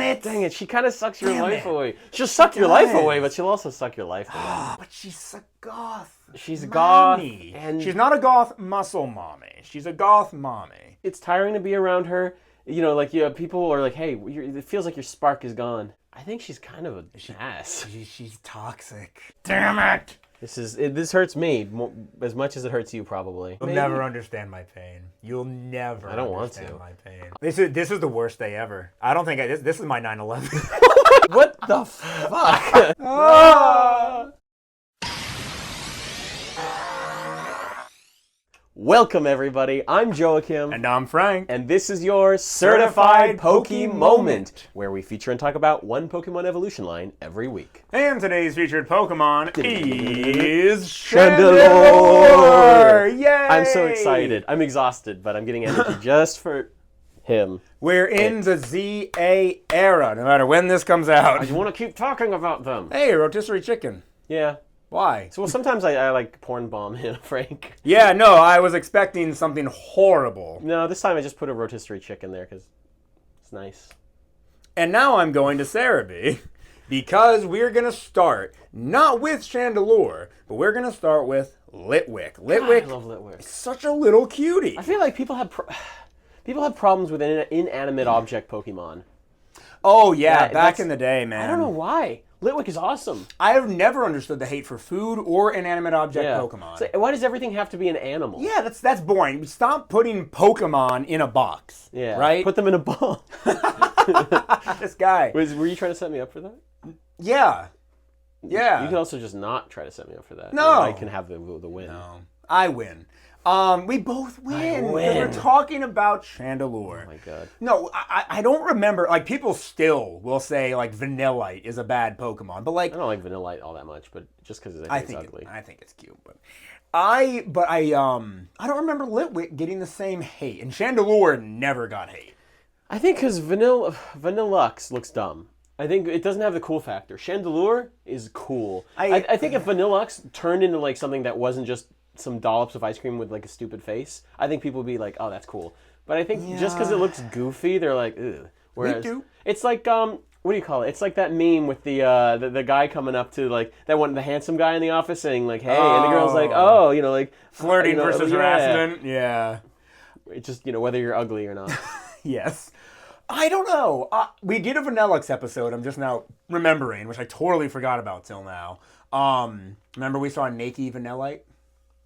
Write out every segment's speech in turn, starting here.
it! Dang it, she kind of sucks your life away. She'll suck your life away, but she'll also suck your life away. But she's a goth. She's goth, mommy. and she's not a goth muscle mommy. She's a goth mommy. It's tiring to be around her. You know, like people are like, "Hey, it feels like your spark is gone." I think she's kind of an ass. She's toxic. Damn it! This hurts me as much as it hurts you, probably. You'll never understand my pain. You'll never. I don't want to. My pain. This is the worst day ever. I don't think this is my 9/11. What the fuck? Ah! Welcome, everybody. I'm Joachim. And I'm Frank. And this is your Certified Poke-Moment, where we feature and talk about one Pokemon evolution line every week. And today's featured Pokemon is Chandelure! Yay! I'm so excited. I'm exhausted, but I'm getting energy just for him. We're in the ZA era, no matter when this comes out. I just want to keep talking about them. Hey, rotisserie chicken. Yeah. Why? So, well, sometimes I like porn bomb him, Frank. Yeah, no, I was expecting something horrible. No, this time I just put a rotisserie chicken there because it's nice. And now I'm going to Cerebi because we're going to start not with Chandelure, but we're going to start with Litwick. Litwick, I love Litwick. Is such a little cutie. I feel like people have problems with inanimate object Pokemon. Oh, yeah, back in the day, man. I don't know why. Litwick is awesome. I have never understood the hate for food or inanimate object Pokemon. So why does everything have to be an animal? Yeah, that's boring. Stop putting Pokemon in a box. Yeah. Right? Put them in a ball. This guy. Were you trying to set me up for that? Yeah. Yeah. You can also just not try to set me up for that. No. I can have the win. No. I win. We both win. I win. We're talking about Chandelure. Oh my god. No, I don't remember. Like, people still will say, like, Vanillite is a bad Pokemon. But, like... I don't like Vanillite all that much, but just because I think it's ugly. I think it's cute. But I don't remember Litwick getting the same hate. And Chandelure never got hate. I think because Vanillux looks dumb. I think it doesn't have the cool factor. Chandelure is cool. I think if Vanillux turned into, like, something that wasn't just some dollops of ice cream with like a stupid face, I think people would be like, oh, that's cool. But I think just because it looks goofy, they're like, ugh. Whereas it's like what do you call it? It's like that meme with the guy coming up to like the handsome guy in the office saying like, hey, and the girl's like, oh, you know, like flirting versus harassment. Yeah. It's just, you know, whether you're ugly or not. Yes. I don't know. We did a Vanillux episode, I'm just now remembering, which I totally forgot about till now. Remember we saw Nakey Vanillite?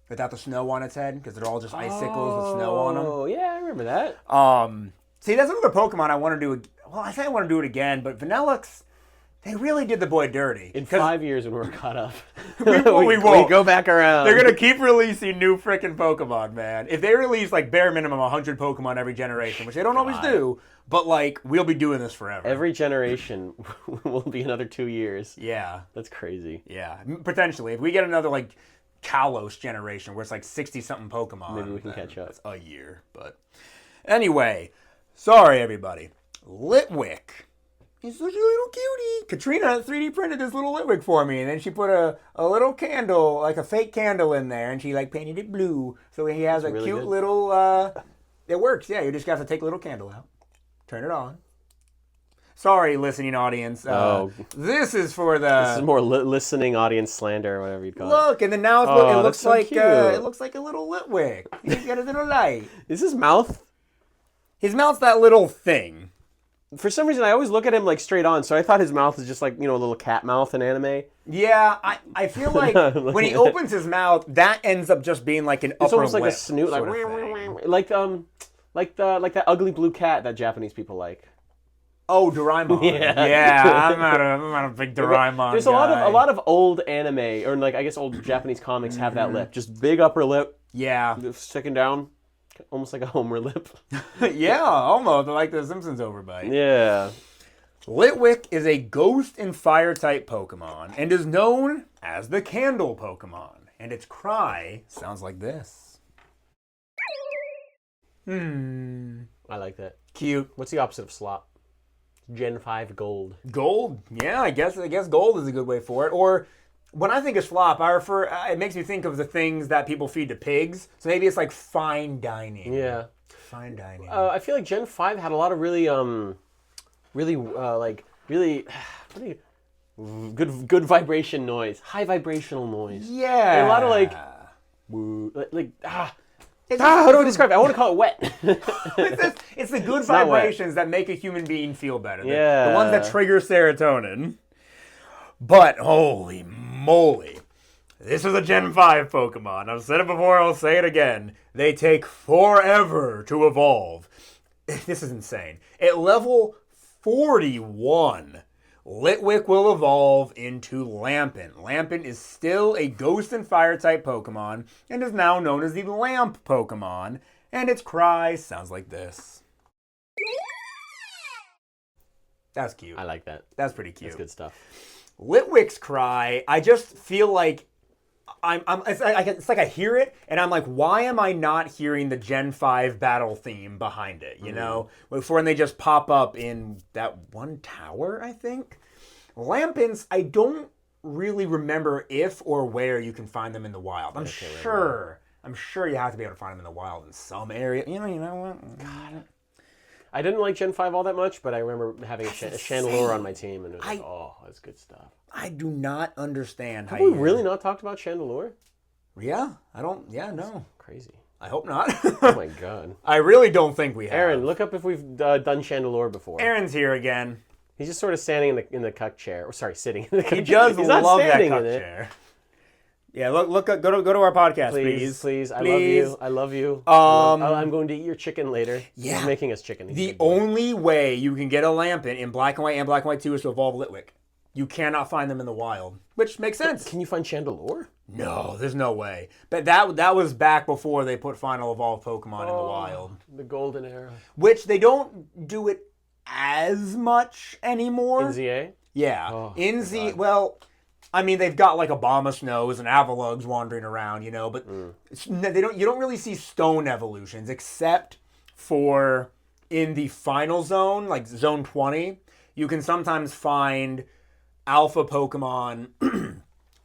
Without the snow on its head, because they're all just icicles with snow on them. Oh, yeah, I remember that. See, that's another Pokemon I want to do. Well, I say I want to do it again, but Vanillux, they really did the boy dirty. In 5 years when we're caught up. we won't. We go back around. They're going to keep releasing new frickin' Pokemon, man. If they release, like, bare minimum 100 Pokemon every generation, which they don't always do, but, like, we'll be doing this forever. Every generation will be another 2 years. Yeah. That's crazy. Yeah. Potentially. If we get another, like, Kalos generation where it's like 60-something Pokemon. Maybe we can catch up. That's a year, but... Anyway, sorry, everybody. Litwick. He's such a little cutie. Katrina 3D printed this little Litwick for me, and then she put a little candle, like a fake candle in there, and she, like, painted it blue. So he has a really cute little... It works, yeah. You just have to take a little candle out, turn it on. Sorry, listening audience. This is for the... This is more listening audience slander, or whatever you'd call it. Look, and then now it looks like it looks like a little Litwick. He's got a little light. Is his mouth? His mouth's that little thing. For some reason, I always look at him like straight on, so I thought his mouth was just like, you know, a little cat mouth in anime. Yeah, I feel like when he opens his mouth, that ends up just being like an upper lip. It's almost like a snoot, like that ugly blue cat that Japanese people like. Oh, Doraemon. Yeah, I'm not a big Doraemon There's guy. a lot of old anime, or like I guess old Japanese comics have that lip. Just big upper lip. Yeah. Sticking down. Almost like a Homer lip. Yeah, almost. Like the Simpsons overbite. Yeah. Litwick is a ghost and fire type Pokemon and is known as the Candle Pokemon. And its cry sounds like this. I like that. Cute. What's the opposite of slop? Gen 5 gold. Gold? Yeah, I guess gold is a good way for it. Or when I think of slop, it makes me think of the things that people feed to pigs. So maybe it's like fine dining. Yeah. Fine dining. I feel like Gen 5 had a lot of really really really good vibration noise, high vibrational noise. Yeah. And a lot of how do I describe it? I want to call it wet. It's the good vibrations that make a human being feel better. Yeah. The ones that trigger serotonin. But holy moly. This is a Gen 5 Pokemon. I've said it before, I'll say it again. They take forever to evolve. This is insane. At level 41, Litwick will evolve into Lampent. Lampent is still a Ghost and Fire type Pokemon and is now known as the Lamp Pokemon, and its cry sounds like this. That's cute. I like that. That's pretty cute. That's good stuff. Litwick's cry, I just feel like it's like I hear it, and I'm like, why am I not hearing the Gen 5 battle theme behind it, you know? Before when they just pop up in that one tower, I think? Lampents, I don't really remember if or where you can find them in the wild. I'm sure you have to be able to find them in the wild in some area. You know what? God. I didn't like Gen 5 all that much, but I remember having a Chandelure on my team, and it was like, oh, that's good stuff. I do not understand how. Have we really not talked about Chandelure? Yeah, no. Crazy. I hope not. Oh my god. I really don't think we have. Aaron, look up if we've done Chandelure before. Aaron's here again. He's just sort of standing in the cuck chair. Or sorry, sitting in the cuck chair. He does love that cuck chair. Yeah, look, go to our podcast, please. Please. I love you. I'm going to eat your chicken later. Yeah. He's making us chicken. The only way you can get a Lampent in Black and White and Black and White 2 is to evolve Litwick. You cannot find them in the wild, which makes sense. Can you find Chandelure? No, there's no way. But that was back before they put Final Evolved Pokemon in the wild. The golden era. Which they don't do it as much anymore. In ZA? Yeah. Oh, in Z, well, I mean, they've got like Abomasnows and Avalugs wandering around, you know, but you don't really see stone evolutions except for in the final zone, like zone 20, you can sometimes find alpha Pokemon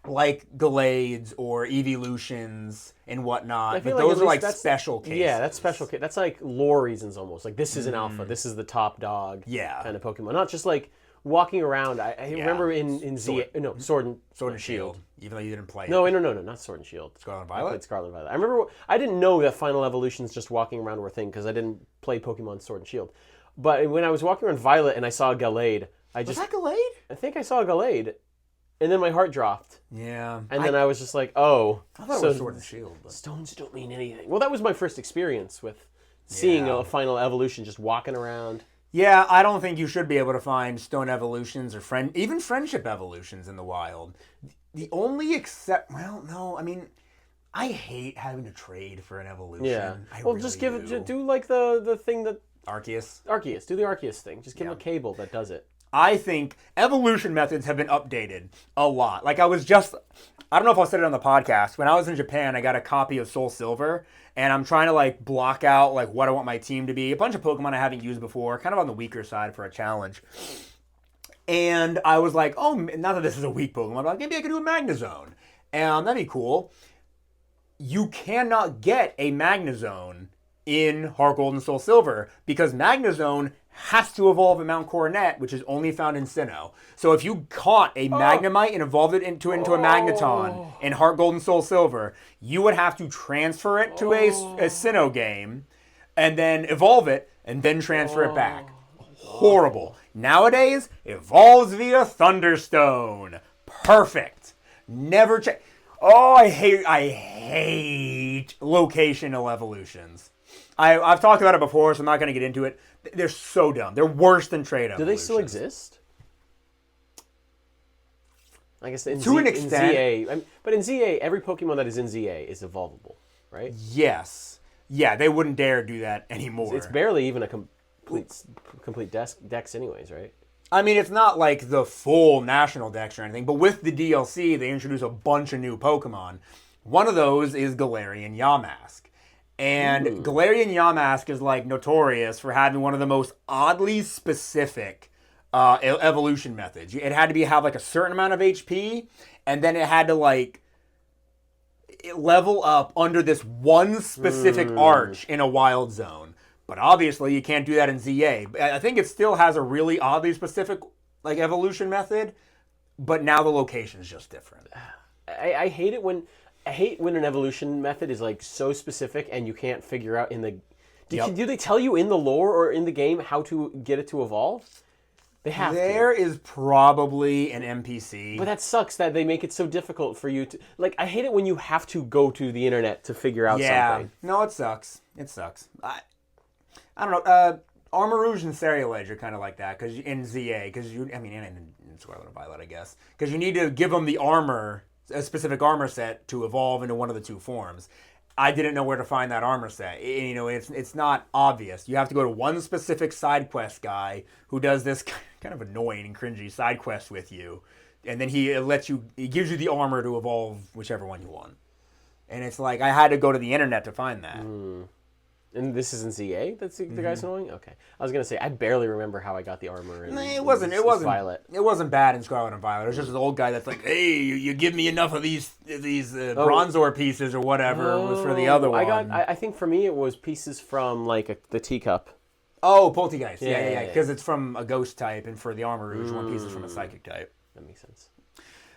like Gallades or Evolutions and whatnot. But those are like special cases. Yeah, that's special. That's like lore reasons almost. Like this is an alpha. This is the top dog. Yeah. Kind of Pokemon. Not just like walking around. I remember in Sword and Shield. Even though you didn't play it. No, not Sword and Shield. Scarlet and Violet? I played Scarlet and Violet. I remember, I didn't know that final evolutions just walking around were a thing because I didn't play Pokemon Sword and Shield. But when I was walking around Violet and I saw a Gallade, Was that Gallade? I think I saw a Gallade. And then my heart dropped. Yeah. And then I was just like, oh. I thought it was Sword and Shield. But stones don't mean anything. Well, that was my first experience with seeing a final evolution just walking around. Yeah, I don't think you should be able to find stone evolutions or even friendship evolutions in the wild. The only I hate having to trade for an evolution. Yeah. Just do like the thing that... Arceus. Do the Arceus thing. Just give him a cable that does it. I think evolution methods have been updated a lot. Like I don't know if I said it on the podcast. When I was in Japan, I got a copy of Soul Silver, and I'm trying to like block out like what I want my team to be. A bunch of Pokemon I haven't used before, kind of on the weaker side for a challenge. And I was like, oh, not that this is a weak Pokemon, but like, maybe I could do a Magnezone. And that'd be cool. You cannot get a Magnezone in Heart Gold and Soul Silver because Magnezone has to evolve at Mount Coronet, which is only found in Sinnoh. So if you caught a Magnemite and evolved it into a Magneton in Heart Gold and Soul Silver, you would have to transfer it to a Sinnoh game and then evolve it and then transfer it back. Horrible. Nowadays, evolves via Thunderstone. Perfect. Never check. Oh, I hate locational evolutions. I've talked about it before, so I'm not going to get into it. They're so dumb. They're worse than trade evolutions. Do they still exist? I guess to an extent. In ZA, but in ZA, every Pokemon that is in ZA is evolvable, right? Yes. Yeah, they wouldn't dare do that anymore. It's barely even a complete dex anyways, right? I mean, it's not like the full national dex or anything, but with the DLC, they introduce a bunch of new Pokemon. One of those is Galarian Yamask. And Galarian Yamask is like notorious for having one of the most oddly specific evolution methods. It had to have like a certain amount of HP, and then it had to like level up under this one specific arch in a wild zone. But obviously, you can't do that in ZA. I think it still has a really oddly specific like evolution method, but now the location is just different. I hate it when an evolution method is like so specific and you can't figure out in the. Do they tell you in the lore or in the game how to get it to evolve? They have There is probably an NPC. But that sucks that they make it so difficult for you to... Like, I hate it when you have to go to the internet to figure out something. No, it sucks. It sucks. I don't know. Armor Rouge and Ceruledge are kind of like that cause in ZA. Because and in Scarlet and Violet, I guess. Because you need to give them the armor, a specific armor set to evolve into one of the two forms. I didn't know where to find that armor set. You know, it's not obvious. You have to go to one specific side quest guy who does this kind of annoying and cringy side quest with you, and then he gives you the armor to evolve whichever one you want. And it's like I had to go to the internet to find that. And this isn't ZA? That's the guy's annoying? Okay. I was going to say, I barely remember how I got the armor in It wasn't Violet. It wasn't bad in Scarlet and Violet. It was just an old guy that's like, hey, you give me enough of these bronzor pieces or whatever was for the other one. I think for me it was pieces from like the teacup. Oh, Poltergeist. Yeah. Because it's from a ghost type, and for the Armor Rouge, one piece is from a psychic type. That makes sense.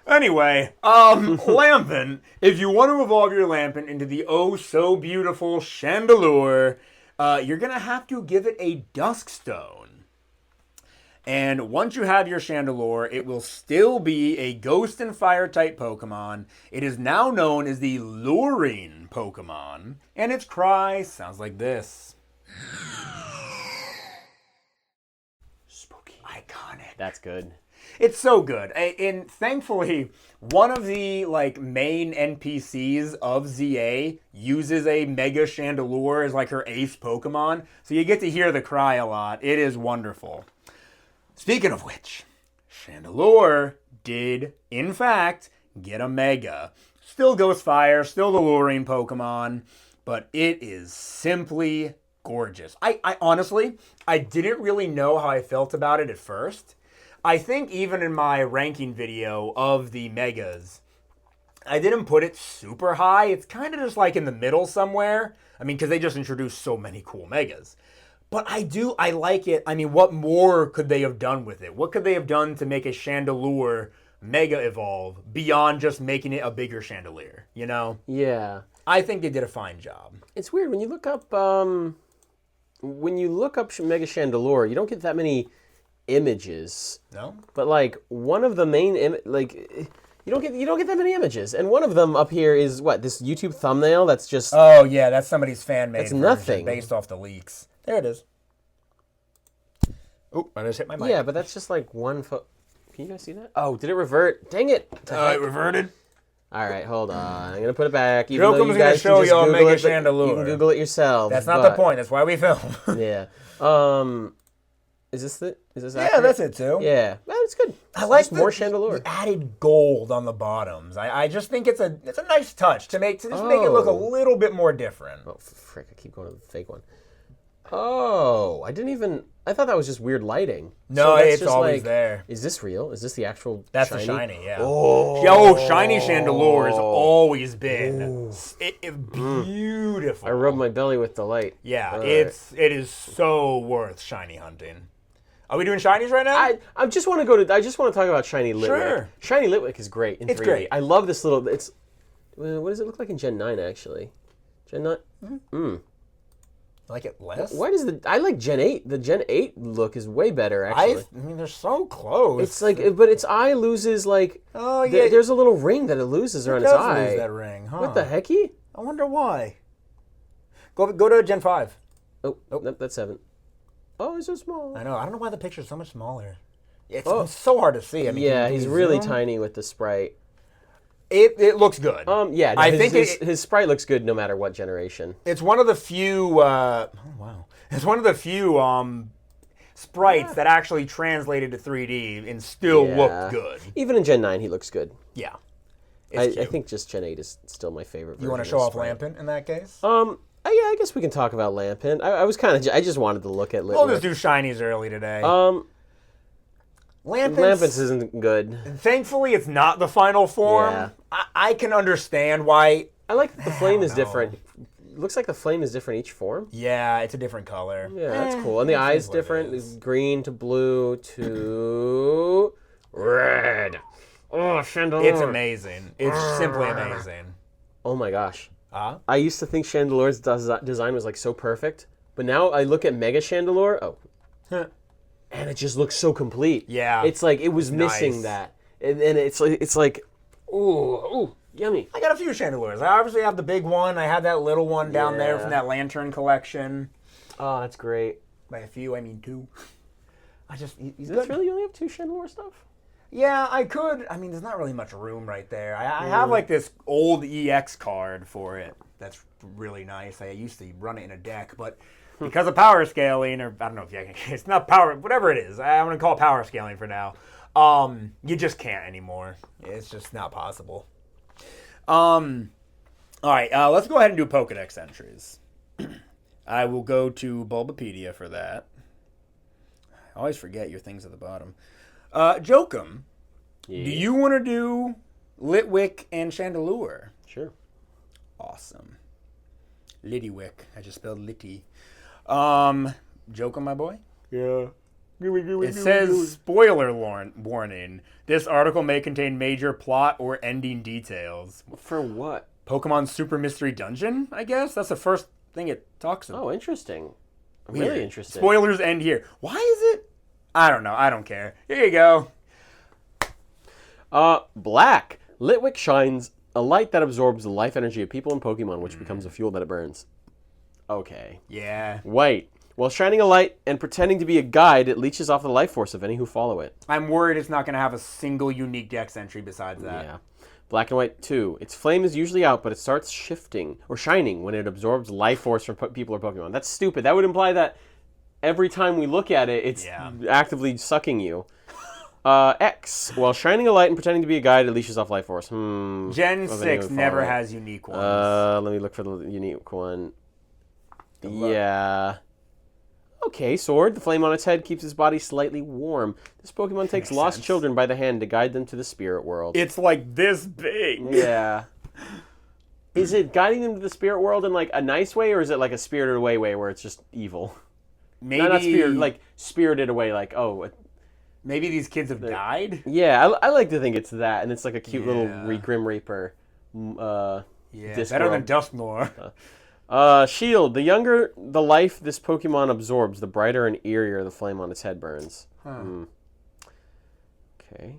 Anyway, Lampin. If you want to evolve your Lampin into the oh-so-beautiful Chandelure, you're going to have to give it a Duskstone. And once you have your Chandelure, it will still be a Ghost and Fire-type Pokemon. It is now known as the Luring Pokemon, and its cry sounds like this. Spooky. Iconic. That's good. It's so good. And thankfully, one of the main NPCs of ZA uses a Mega Chandelure as like her ace Pokemon. So you get to hear the cry a lot. It is wonderful. Speaking of which, Chandelure did, in fact, get a Mega. Still Ghost Fire, still the luring Pokemon, but it is simply gorgeous. I honestly, I didn't really know how I felt about it at first. I think even in my ranking video of the Megas, I didn't put it super high. It's kind of just like in the middle somewhere. I mean, because they just introduced so many cool Megas. But I like it. I mean, what more could they have done with it? What could they have done to make a Chandelure Mega evolve beyond just making it a bigger Chandelure, you know? Yeah. I think they did a fine job. It's weird when you look up Mega Chandelure, you don't get that many images. No? But like one of the main you don't get that many images. And one of them up here is what? This YouTube thumbnail that's just oh yeah, that's somebody's fan made. That's nothing based off the leaks. There it is. Oh, I just hit my mic. Yeah, but that's just like one Can you guys see that? Oh, did it revert? Dang it! It reverted. All right, hold on. I'm gonna put it back. Jokum's gonna show y'all Mega Chandelure. You can Google it yourself. That's not the point. That's why we film. Yeah. Is this it? Is this accurate? Yeah, that's it too. Yeah, well, it's good. I like more Chandelure. The added gold on the bottoms. I just think it's a nice touch to make it look a little bit more different. Oh frick! I keep going to the fake one. Oh, I thought that was just weird lighting. No, so it's always there. Is this real? Is this the actual That's shiny? The shiny, yeah. Oh, shiny Chandelure has always been beautiful. I rubbed my belly with delight. Yeah, it is so worth shiny hunting. Are we doing shinies right now? I just want to talk about shiny Litwick. Sure. Shiny Litwick is great in 3D. It's great. I love this little. What does it look like in Gen 9 actually? Gen 9. I like it less. Why does I like Gen 8? The Gen 8 look is way better actually. I mean, they're so close. It's like, but its eye loses like. Oh yeah. There's a little ring that it loses around its eye. Lose that ring, huh? What the hecky? I wonder why. Go to Gen 5. Oh, nope, that's 7. Oh, he's so small. I know. I don't know why the picture's so much smaller. It's so hard to see. I mean, yeah, he's really tiny with the sprite. It looks good. Yeah, no, I think his sprite looks good no matter what generation. It's one of the few. It's one of the few sprites that actually translated to 3D and still looked good. Even in Gen 9, he looks good. Yeah. I think just Gen 8 is still my favorite version. You want to show off Lampin in that case? Yeah, I guess we can talk about Lampin. I just wanted to look at Litwick. We'll just do shinies early today. Lampin's isn't good. Thankfully, it's not the final form. Yeah. I can understand why. I like that the flame is different. looks like the flame is different each form. Yeah, it's a different color. Yeah, that's cool. And the eye's different. It's green to blue to red. Oh, Chandelure. It's amazing. It's simply amazing. Oh my gosh. I used to think Chandelure's design was like so perfect, but now I look at Mega Chandelure. Oh. And it just looks so complete. Yeah. It's like it was missing that. And it's like ooh, yummy. I got a few Chandelures. I obviously have the big one. I had that little one down there from that lantern collection. Oh, that's great. By a few, I mean 2. He's good. Really? You only have 2 Chandelure stuff? Yeah, I could. I mean, there's not really much room right there. I have like this old EX card for it. That's really nice. I used to run it in a deck, but because of power scaling, or I don't know if it's not power, whatever it is. I'm going to call it power scaling for now. You just can't anymore. It's just not possible. All right, let's go ahead and do Pokedex entries. I will go to Bulbapedia for that. I always forget your things at the bottom. Jokum, do you want to do Litwick and Chandelure? Sure. Awesome. Littywick. I just spelled Litty. Jokum, my boy? Yeah. It says, spoiler warning, this article may contain major plot or ending details. For what? Pokemon Super Mystery Dungeon, I guess? That's the first thing it talks about. Oh, interesting. Weird. Really interesting. Spoilers end here. Why is it? I don't know. I don't care. Here you go. Black. Litwick shines a light that absorbs the life energy of people and Pokemon, which becomes a fuel that it burns. Okay. Yeah. White. While shining a light and pretending to be a guide, it leeches off the life force of any who follow it. I'm worried it's not going to have a single unique dex entry besides that. Yeah. Black and white 2. Its flame is usually out, but it starts shifting or shining when it absorbs life force from people or Pokemon. That's stupid. That would imply that every time we look at it, it's actively sucking you. X. While shining a light and pretending to be a guide, it leashes off life force. Gen 6 never has unique ones. Let me look for the unique one. Yeah. Okay, Sword. The flame on its head keeps its body slightly warm. This Pokemon takes lost children by the hand to guide them to the spirit world. It's like this big. Yeah. Is it guiding them to the spirit world in like a nice way, or is it like a spirited away way where it's just evil? Maybe not spirit, like spirited away, like maybe these kids have died. Yeah, I like to think it's that, and it's like a cute little Grim Reaper. Better than Dusknoir. Shield. The younger the life this Pokemon absorbs, the brighter and eerier the flame on its head burns. Okay.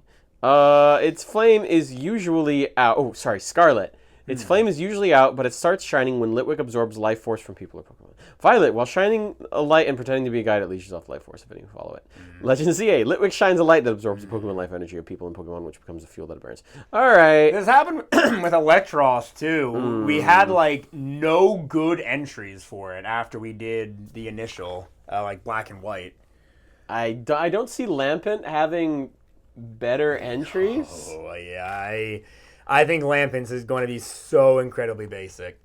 Its flame is usually out. Oh, sorry, Scarlet. Its flame is usually out, but it starts shining when Litwick absorbs life force from people or Pokemon. Violet. While shining a light and pretending to be a guide, it leashes off life force if any follow it. Legend ZA. Litwick shines a light that absorbs the Pokemon life energy of people and Pokemon, which becomes the fuel that it burns. All right. This happened with Electros, too. We had, like, no good entries for it after we did the initial, like, black and white. I don't see Lampent having better entries. Oh, yeah. I think Lampent is going to be so incredibly basic.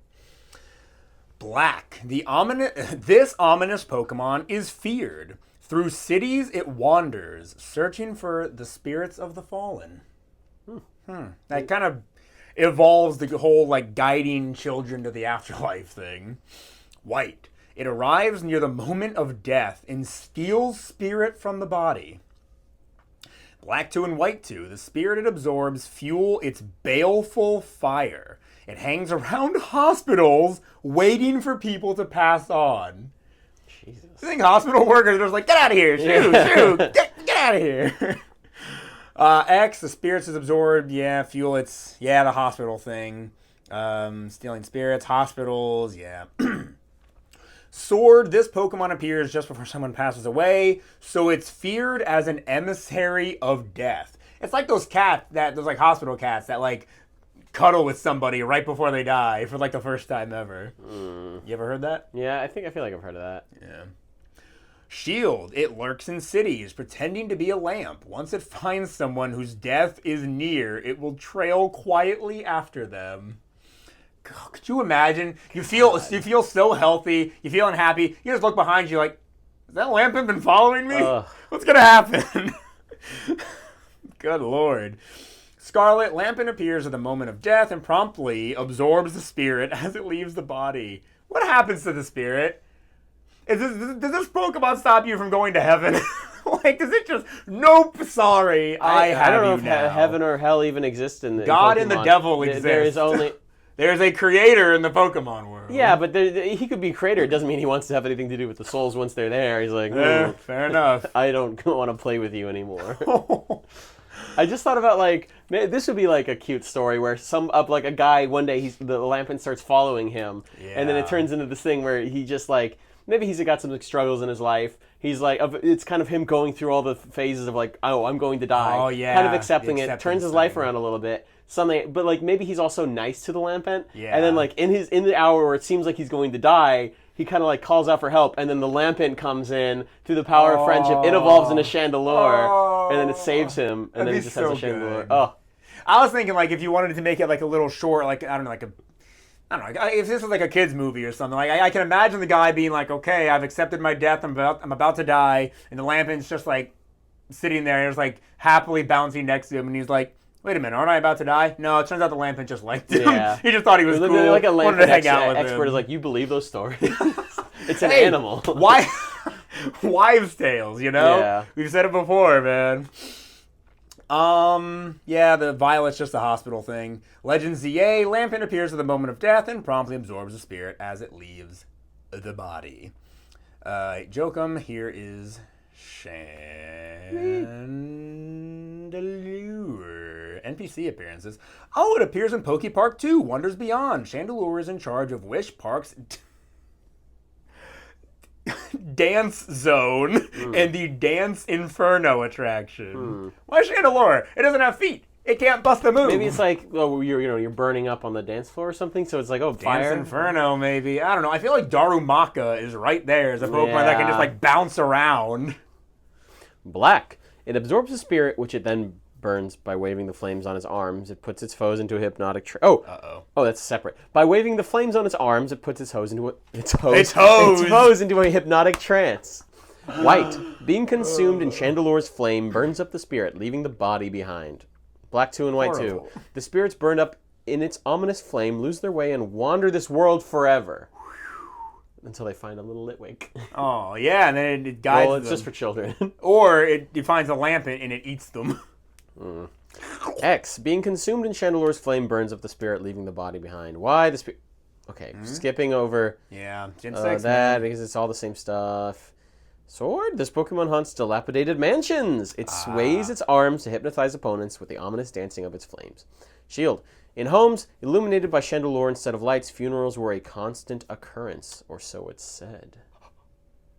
Black. This ominous Pokemon is feared. Through cities it wanders, searching for the spirits of the fallen. That kind of evolves the whole, like, guiding children to the afterlife thing. White. It arrives near the moment of death and steals spirit from the body. Black 2 and White 2. The spirit it absorbs fuel its baleful fire. It hangs around hospitals waiting for people to pass on. Jesus. I think hospital workers are just like, get out of here, shoot, get out of here. X, the spirits is absorbed, fuel its, the hospital thing. Stealing spirits, hospitals, Sword, this Pokemon appears just before someone passes away, so it's feared as an emissary of death. It's like those like hospital cats that like cuddle with somebody right before they die for like the first time ever. You ever heard that? Yeah, I feel like I've heard of that. Yeah. Shield, it lurks in cities, pretending to be a lamp. Once it finds someone whose death is near, it will trail quietly after them. God, could you imagine? You feel so healthy. You feel unhappy. You just look behind you like, has that Lampent been following me? What's going to happen? Good Lord. Scarlet, Lampent appears at the moment of death and promptly absorbs the spirit as it leaves the body. What happens to the spirit? Does this Pokemon stop you from going to heaven? Like, does it just, nope, sorry, I don't know if now. heaven or hell even exists in God Pokemon. and the devil exist. There is only... There's a creator in the Pokemon world. Yeah, but he could be creator. It doesn't mean he wants to have anything to do with the souls once they're there. He's like, fair enough. I don't want to play with you anymore. I just thought about, like, man, this would be like a cute story where like a guy one day the Lampent starts following him, and then it turns into this thing where he just like maybe he's got some struggles in his life. He's like, it's kind of him going through all the phases of like, oh, I'm going to die. Oh yeah, kind of accepting it, turns his life around a little bit. Something, but like maybe he's also nice to the Lampent, and then like in the hour where it seems like he's going to die, he kind of like calls out for help, and then the Lampent comes in through the power of friendship. It evolves into Chandelure, and then it saves him, and then he just has a Chandelure. Oh, I was thinking like if you wanted to make it like a little short, like I don't know, if this was like a kid's movie or something, like I can imagine the guy being like, okay, I've accepted my death, I'm about to die, and the Lampent's just like sitting there, and it's like happily bouncing next to him, and he's like, wait a minute, aren't I about to die? No, it turns out the Lampent just liked him. Yeah. He just thought he was cool. Like a Lampent expert is like, you believe those stories? It's an animal. Why? Wives' tales, you know? Yeah. We've said it before, man. Yeah, the Violet's just a hospital thing. Legend ZA, Lampent appears at the moment of death and promptly absorbs the spirit as it leaves the body. Jokum, here is Chandelure. NPC appearances. Oh, it appears in Poke Park 2, Wonders Beyond. Chandelure is in charge of Wish Park's Dance Zone and the Dance Inferno attraction. Why Chandelure? It doesn't have feet. It can't bust a move. Maybe it's like, well, you're burning up on the dance floor or something, so it's like, oh, fire. Dance Inferno, maybe. I don't know. I feel like Darumaka is right there as a Pokemon that can just like bounce around. Black. It absorbs a spirit, which it then burns by waving the flames on its arms. It puts its foes into a hypnotic trance. Oh, that's separate. By waving the flames on its arms, it puts its foes into a hypnotic trance. White. Being consumed in Chandelure's flame burns up the spirit, leaving the body behind. Black 2 and White 2. The spirits burned up in its ominous flame lose their way and wander this world forever. Until they find a little Litwick. Oh, yeah, and then it guides them. Well, it's just for children. Or it finds a Lampent and it eats them. X. Being consumed in Chandelure's flame burns up the spirit, leaving the body behind. Why the spirit... Okay, skipping over Gen 6, that, because it's all the same stuff. Sword. This Pokemon hunts dilapidated mansions. It sways its arms to hypnotize opponents with the ominous dancing of its flames. Shield. In homes, illuminated by Chandelure instead of lights, funerals were a constant occurrence, or so it's said.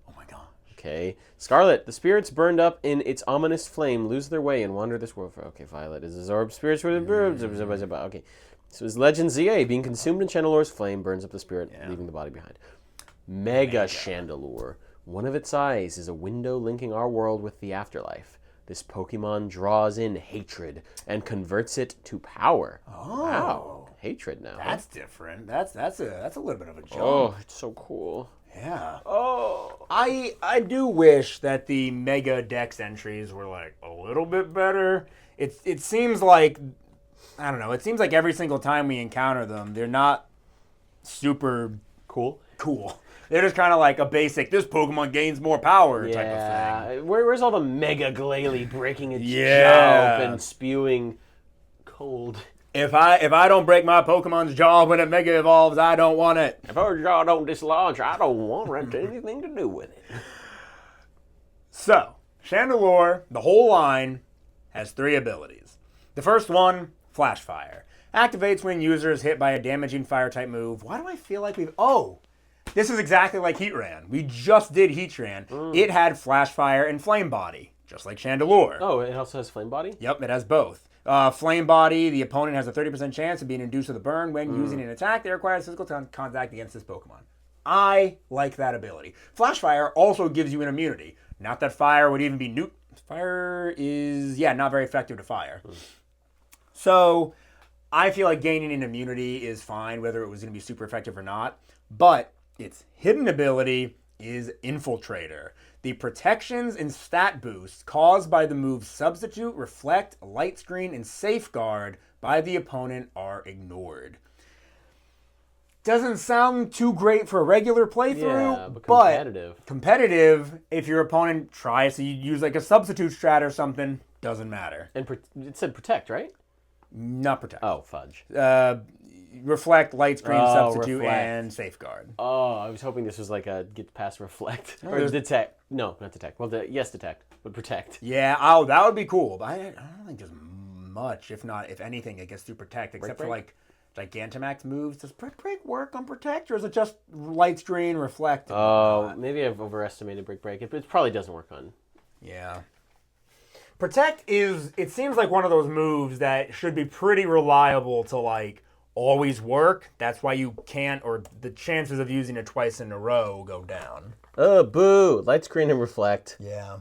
Oh my god. Okay. Scarlet. The spirits burned up in its ominous flame lose their way and wander this world. Okay, Violet is absorbed spirits with okay. So it's Legend ZA. Being consumed in Chandelure's flame burns up the spirit, leaving the body behind. Mega Chandelure. One of its eyes is a window linking our world with the afterlife. This Pokemon draws in hatred and converts it to power. Oh, wow. Hatred now. That's different. That's a little bit of a jump. Oh, it's so cool. Yeah. Oh. I do wish that the Mega Dex entries were like a little bit better. It seems like, I don't know, it seems like every single time we encounter them, they're not super cool. They're just kind of like a basic, this Pokemon gains more power type of thing. Where's all the Mega Glalie breaking its jaw and spewing cold? If I don't break my Pokemon's jaw when it Mega Evolves, I don't want it. If our jaw don't dislodge, I don't want anything to do with it. So, Chandelure, the whole line, has 3 abilities. The first one, Flash Fire. Activates when user is hit by a damaging fire-type move. Why do I feel like we've... Oh! This is exactly like Heatran. We just did Heatran. It had Flash Fire and Flame Body, just like Chandelure. Oh, it also has Flame Body? Yep, it has both. Flame Body, the opponent has a 30% chance of being induced with a burn when using an attack that requires physical contact against this Pokemon. I like that ability. Flash Fire also gives you an immunity. Not that fire would even be Fire is, not very effective to fire. So, I feel like gaining an immunity is fine, whether it was going to be super effective or not. But its hidden ability is Infiltrator. The protections and stat boosts caused by the moves Substitute, Reflect, Light Screen, and Safeguard by the opponent are ignored. doesn't sound too great for a regular playthrough, Yeah, but competitive, if your opponent tries to use like a substitute strat or something, doesn't matter. And it said protect, right? Not protect. Oh, fudge. Reflect, light screen, substitute, reflect. and safeguard. Oh, I was hoping this was like a get past reflect. Or detect. No, not detect. Well, yes, detect, but protect. Yeah, that would be cool. But I don't think there's much, if anything, it gets through protect, except for like Gigantamax moves. Does Brick Break work on protect, or is it just light screen, reflect? Oh, maybe I've overestimated Brick Break. It probably doesn't work on. Yeah. Protect it seems like one of those moves that should be pretty reliable to like always work. That's why you can't, or the chances of using it twice in a row go down. Oh, boo. Light screen and reflect. Yeah.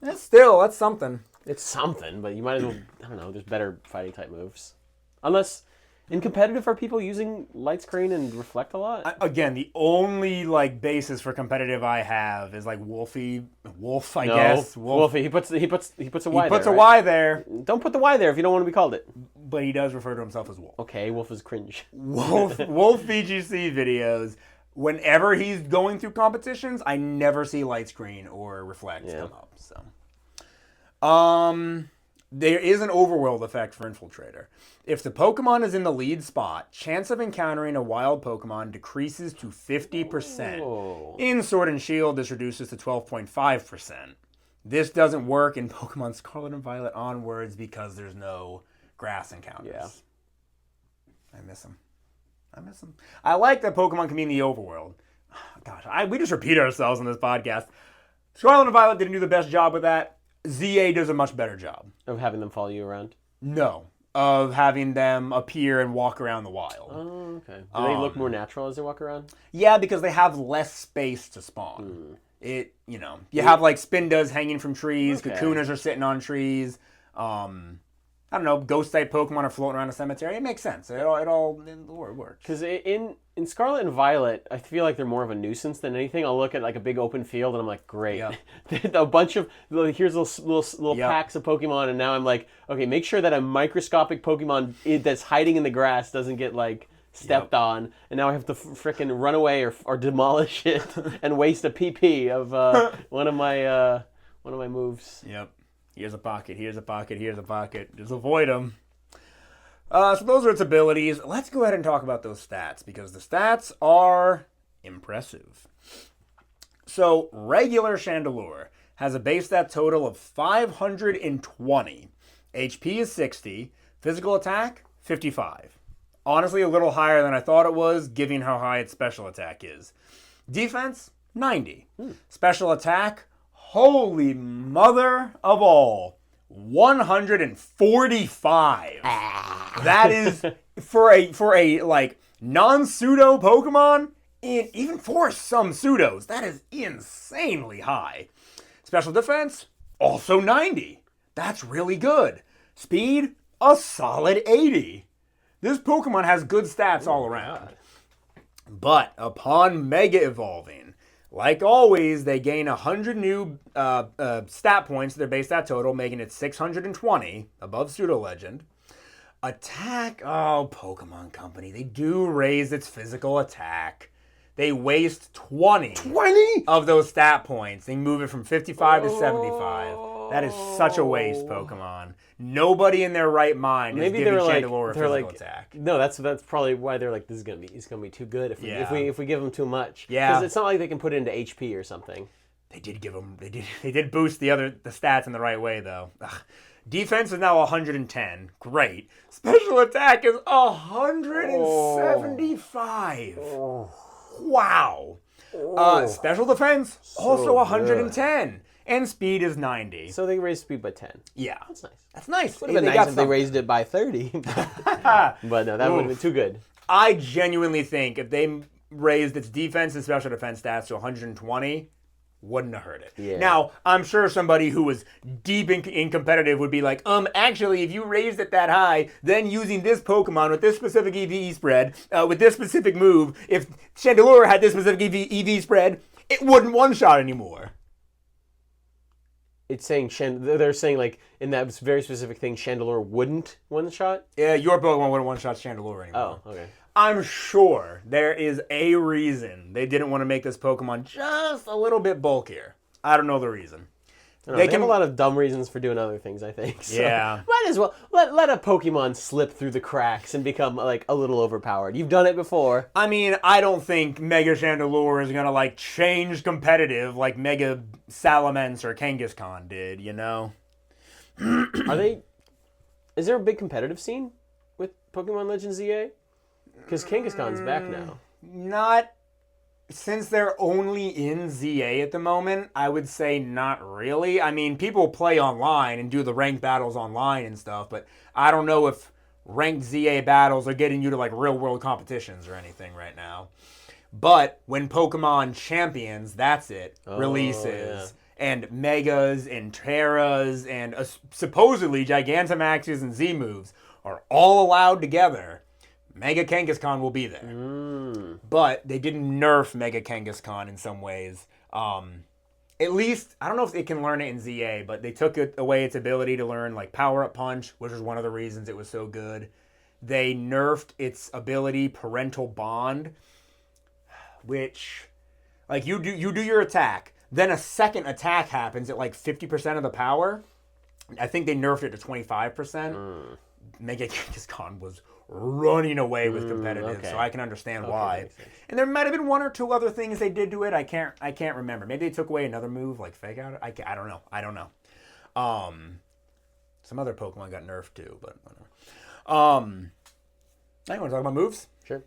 That's something. It's something, but you might as well, I don't know, there's better fighting type moves. Unless, in competitive, are people using light screen and reflect a lot? Again, the only like basis for competitive I have is like Wolf, I guess. Wolfie. He puts a Y there. He puts a Y there. Don't put the Y there if you don't want to be called it. But he does refer to himself as Wolf. Okay, Wolf is cringe. Wolf VGC videos. Whenever he's going through competitions, I never see light screen or reflect come up. So, there is an overworld effect for Infiltrator. If the Pokemon is in the lead spot, chance of encountering a wild Pokemon decreases to 50%. Oh. In Sword and Shield, this reduces to 12.5%. This doesn't work in Pokemon Scarlet and Violet onwards because there's no grass encounters. Yeah. I miss them. I like that Pokemon can be in the overworld. Gosh, we just repeat ourselves on this podcast. Scarlet and Violet didn't do the best job with that. ZA does a much better job. Of having them follow you around? No. Of having them appear and walk around the wild. Oh, okay. Do they look more natural as they walk around? Yeah, because they have less space to spawn. You have like Spindas hanging from trees, Kakunas are sitting on trees. I don't know, ghost type Pokemon are floating around a cemetery. It makes sense. It all works. Because in Scarlet and Violet, I feel like they're more of a nuisance than anything. I'll look at like a big open field and I'm like, great. Yep. A bunch of, here's little packs of Pokemon, and now I'm like, okay, make sure that a microscopic Pokemon that's hiding in the grass doesn't get like stepped on, and now I have to frickin' run away or demolish it and waste a PP of one of my moves. Yep. Here's a pocket, here's a pocket, here's a pocket. Just avoid them. So those are its abilities. Let's go ahead and talk about those stats, because the stats are impressive. So, regular Chandelure has a base stat total of 520. HP is 60. Physical attack, 55. Honestly, a little higher than I thought it was, given how high its special attack is. Defense, 90. Special attack, holy mother of all, 145. That is for a like non-pseudo Pokemon, even for some pseudos, that is insanely high. Special defense, also 90. That's really good. Speed, a solid 80. This Pokemon has good stats all around. But upon Mega Evolving, like always, they gain 100 new stat points to their base stat total, making it 620, above Pseudo Legend. Attack, Pokemon Company, they do raise its physical attack. They waste 20 of those stat points. They move it from 55 to 75. That is such a waste, Pokemon. Nobody in their right mind is giving Chandelure a physical attack. No, that's probably why they're like, it's gonna be too good if we give them too much. Yeah, because it's not like they can put it into HP or something. They did boost the stats in the right way though. Ugh. Defense is now 110. Great. Special attack is 175. Wow. Special defense also 110. Good. And speed is 90. So they raised speed by 10. Yeah. That's nice. That's nice. Would have been nice if they raised it by 30. But no, that would have been too good. I genuinely think if they raised its defense and special defense stats to 120, wouldn't have hurt it. Yeah. Now, I'm sure somebody who was deep in competitive would be like, actually, if you raised it that high, then using this Pokemon with this specific EV spread, with this specific move, if Chandelure had this specific EV spread, it wouldn't one-shot anymore. It's saying they're saying like in that very specific thing, Chandelure wouldn't one shot. Yeah, your Pokemon wouldn't one shot Chandelure anymore. Oh, okay. I'm sure there is a reason they didn't want to make this Pokemon just a little bit bulkier. I don't know the reason. They have a lot of dumb reasons for doing other things, I think. So Yeah. might as well let a Pokemon slip through the cracks and become like a little overpowered. You've done it before. I mean, I don't think Mega Chandelure is gonna like change competitive like Mega Salamence or Kangaskhan did, you know? Is there a big competitive scene with Pokemon Legends ZA? Because Kangaskhan's back now. Not since they're only in ZA at the moment, I would say not really. I mean, people play online and do the ranked battles online and stuff, but I don't know if ranked ZA battles are getting you to like real world competitions or anything right now. But when Pokemon Champions, that's it, releases, and Megas and Terras and supposedly Gigantamaxes and Z-moves are all allowed together, Mega Kangaskhan will be there. But they didn't nerf Mega Kangaskhan in some ways. At least, I don't know if it can learn it in ZA, but they took away its ability to learn like Power-Up Punch, which was one of the reasons it was so good. They nerfed its ability Parental Bond, which, like, you do your attack, then a second attack happens at like 50% of the power. I think they nerfed it to 25%. Mega Kangaskhan was running away with competitive, so I can understand why. And there might have been one or two other things they did to it. I can't remember. Maybe they took away another move like Fake Out. I don't know. Some other Pokemon got nerfed too, but whatever. I want to talk about moves. Sure.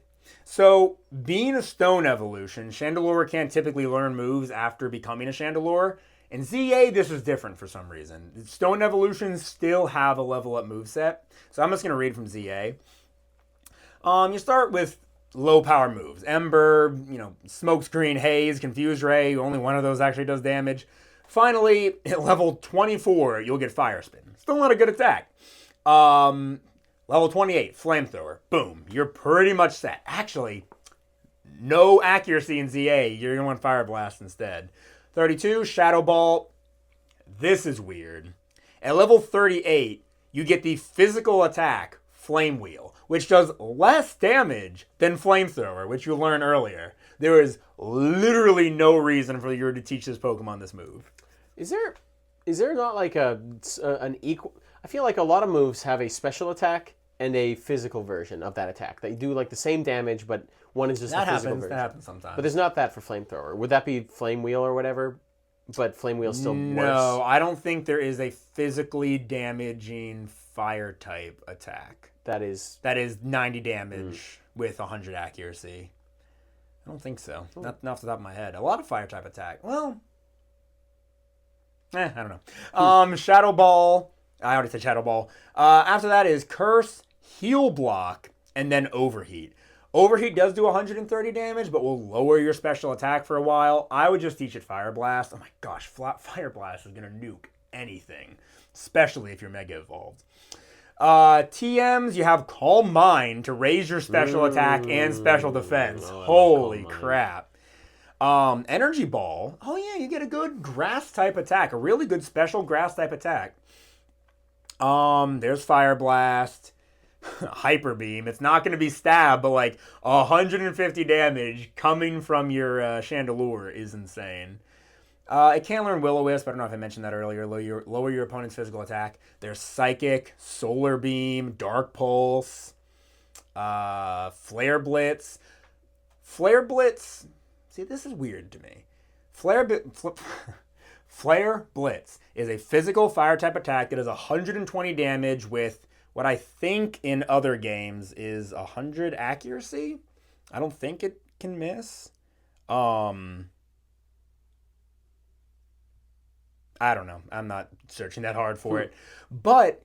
So, being a stone evolution, Chandelure can't typically learn moves after becoming a Chandelure. In ZA, this is different for some reason. Stone evolutions still have a level up moveset. So I'm just going to read from ZA. You start with low power moves. Ember, Smokescreen, Haze, Confused Ray. Only one of those actually does damage. Finally, at level 24, you'll get Fire Spin. Still not a good attack. Level 28, Flamethrower. Boom. You're pretty much set. Actually, no accuracy in ZA. You're going to want Fire Blast instead. 32, Shadow Ball. This is weird. At level 38, you get the physical attack, Flame Wheel, which does less damage than Flamethrower, which you learned earlier. There is literally no reason for you to teach this Pokemon this move. Is there not like an equal... I feel like a lot of moves have a special attack and a physical version of that attack. They do like the same damage, but one is just a physical version. That happens sometimes. But there's not that for Flamethrower. Would that be Flame Wheel or whatever? But Flame Wheel's still worse? No, I don't think there is a physically damaging fire type attack. That is 90 damage with 100 accuracy. I don't think so. Not off the top of my head. A lot of fire type attack. Well, I don't know. Shadow Ball. I already said Shadow Ball. After that is Curse, Heal Block, and then Overheat. Overheat does do 130 damage, but will lower your special attack for a while. I would just teach it Fire Blast. Oh my gosh, Fire Blast is going to nuke anything, especially if you're Mega Evolved. TMs, you have Calm Mind to raise your special attack and special defense. Holy crap. Energy Ball. Oh yeah, you get a good grass type attack, a really good special grass type attack. There's Fire Blast. Hyper Beam. It's not going to be stab, but like 150 damage coming from your Chandelure is insane. It can learn Will-O-Wisp. I don't know if I mentioned that earlier. Lower your opponent's physical attack. There's Psychic, Solar Beam, Dark Pulse, Flare Blitz. Flare Blitz. See, this is weird to me. Flare Blitz is a physical fire type attack that does 120 damage with what I think in other games is 100 accuracy. I don't think it can miss. I don't know. I'm not searching that hard for it. But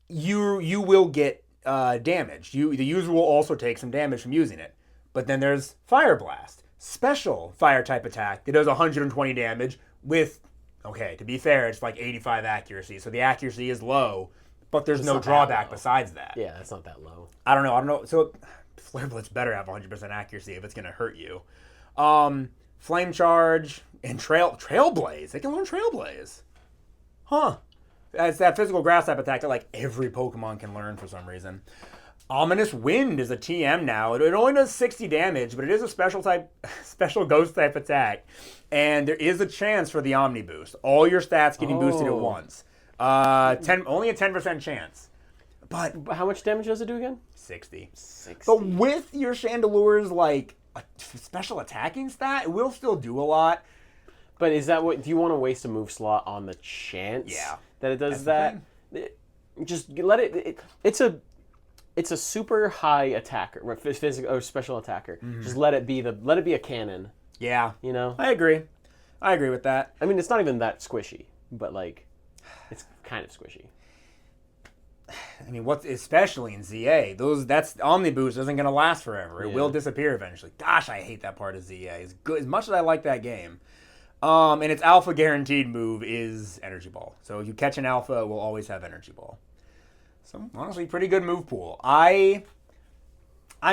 you will get damage. The user will also take some damage from using it. But then there's Fire Blast. Special fire type attack that does 120 damage with, okay, to be fair, it's like 85 accuracy. So the accuracy is low. But there's no drawback besides that. Yeah, it's not that low. I don't know. So Flare Blitz better have 100% accuracy if it's going to hurt you. Flame Charge and Trailblaze. They can learn Trailblaze. Huh. It's that physical grass type attack that like every Pokemon can learn for some reason. Ominous Wind is a TM now. It only does 60 damage, but it is a special ghost type attack. And there is a chance for the Omni boost. All your stats getting boosted at once. Only a 10% chance. But how much damage does it do again? 60. 60. But with your Chandelure's like a special attacking stat, it will still do a lot. But is that what? Do you want to waste a move slot on the chance that it does that? Just let it. It's a super high attacker, physical or special attacker. Mm-hmm. Just let it be a cannon. Yeah, you know. I agree with that. I mean, it's not even that squishy, but like, it's kind of squishy. I mean, especially in ZA, that's Omni Boost isn't going to last forever. It will disappear eventually. Gosh, I hate that part of ZA. As good as much as I like that game. And its alpha guaranteed move is Energy Ball. So if you catch an alpha, it will always have Energy Ball. So honestly, pretty good move pool. I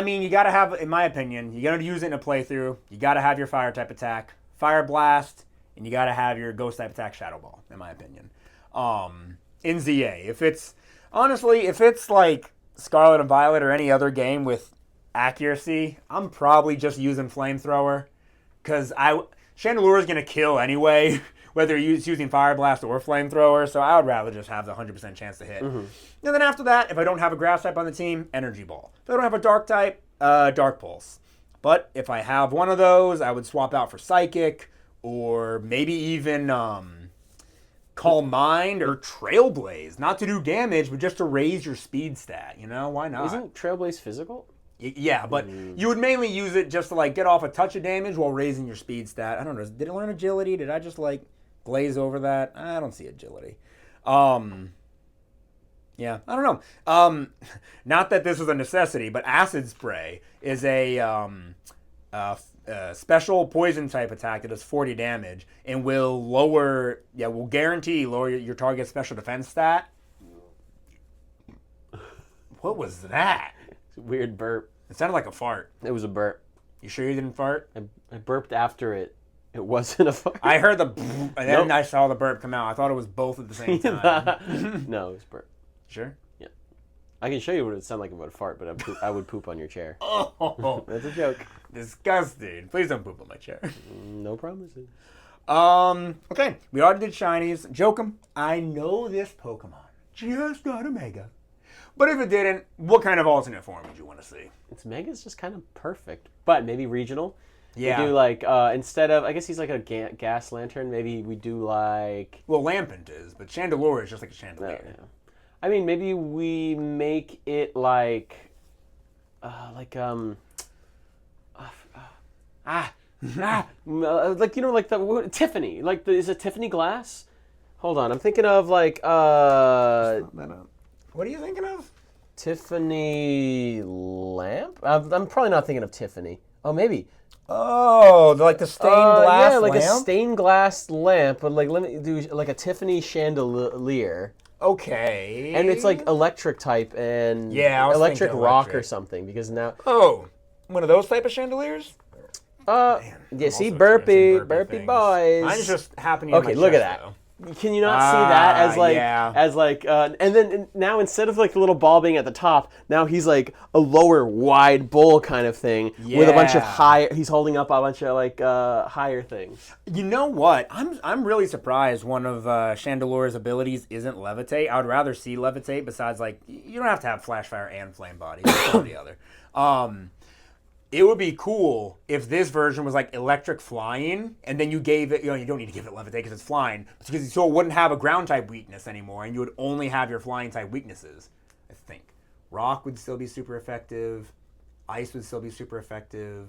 mean, you got to have, in my opinion, you're going to use it in a playthrough. You got to have your fire type attack, Fire Blast, and you got to have your ghost type attack, Shadow Ball, in my opinion. In ZA, if it's like Scarlet and Violet or any other game with accuracy, I'm probably just using Flamethrower because Chandelure is going to kill anyway, whether you're using Fire Blast or Flamethrower, so I would rather just have the 100% chance to hit. Mm-hmm. And then after that, if I don't have a Grass type on the team, Energy Ball. If I don't have a Dark type, Dark Pulse. But if I have one of those, I would swap out for Psychic, or maybe even Calm Mind or Trailblaze. Not to do damage, but just to raise your speed stat, you know? Why not? Isn't Trailblaze physical? Yeah, but you would mainly use it just to like get off a touch of damage while raising your speed stat. I don't know. Did it learn agility? Did I just like glaze over that? I don't see agility. Yeah, I don't know. Not that this is a necessity, but Acid Spray is a special poison type attack that does 40 damage and will guarantee lower your target's special defense stat. What was that? Weird burp. It sounded like a fart. It was a burp. You sure you didn't fart? I burped after it. It wasn't a fart. I heard the and then I saw the burp come out. I thought it was both at the same time. No, it was burp. Sure? Yeah. I can show you what it would sound like about a fart, but I would poop on your chair. Oh. That's a joke. Disgusting. Please don't poop on my chair. No promises. Okay. We already did shinies. Jokum, I know this Pokemon just got a Mega. But if it didn't, what kind of alternate form would you want to see? Its Mega's just kind of perfect. But maybe regional. Yeah. We do like, instead of, I guess he's like a gas lantern, maybe we do like... Well, Lampent is, but Chandelure is just like a Chandelier. Yeah. I mean, maybe we make it like like, you know, like the Tiffany. Like, is it Tiffany glass? Hold on, I'm thinking of like, What are you thinking of? Tiffany lamp? I'm probably not thinking of Tiffany. Oh, maybe. Oh, like the stained glass lamp? Yeah, like a stained glass lamp, but like let me do like a Tiffany chandelier. Okay. And it's like electric type and electric rock or something because now... Oh, one of those type of chandeliers? Yeah, see, burpy boys. Mine's just happening Okay, look at that. Though. Can you not see that as like and then now instead of like the little ball being at the top, now he's like a lower wide bowl kind of thing with a bunch of he's holding up a bunch of like higher things. You know what? I'm really surprised one of Chandelure's abilities isn't Levitate. I would rather see Levitate besides like you don't have to have Flash Fire and Flame Body. One or the other. It would be cool if this version was like electric flying, and then you gave it, you don't need to give it Levitate because it's flying, so it wouldn't have a ground type weakness anymore, and you would only have your flying type weaknesses, I think. Rock would still be super effective. Ice would still be super effective.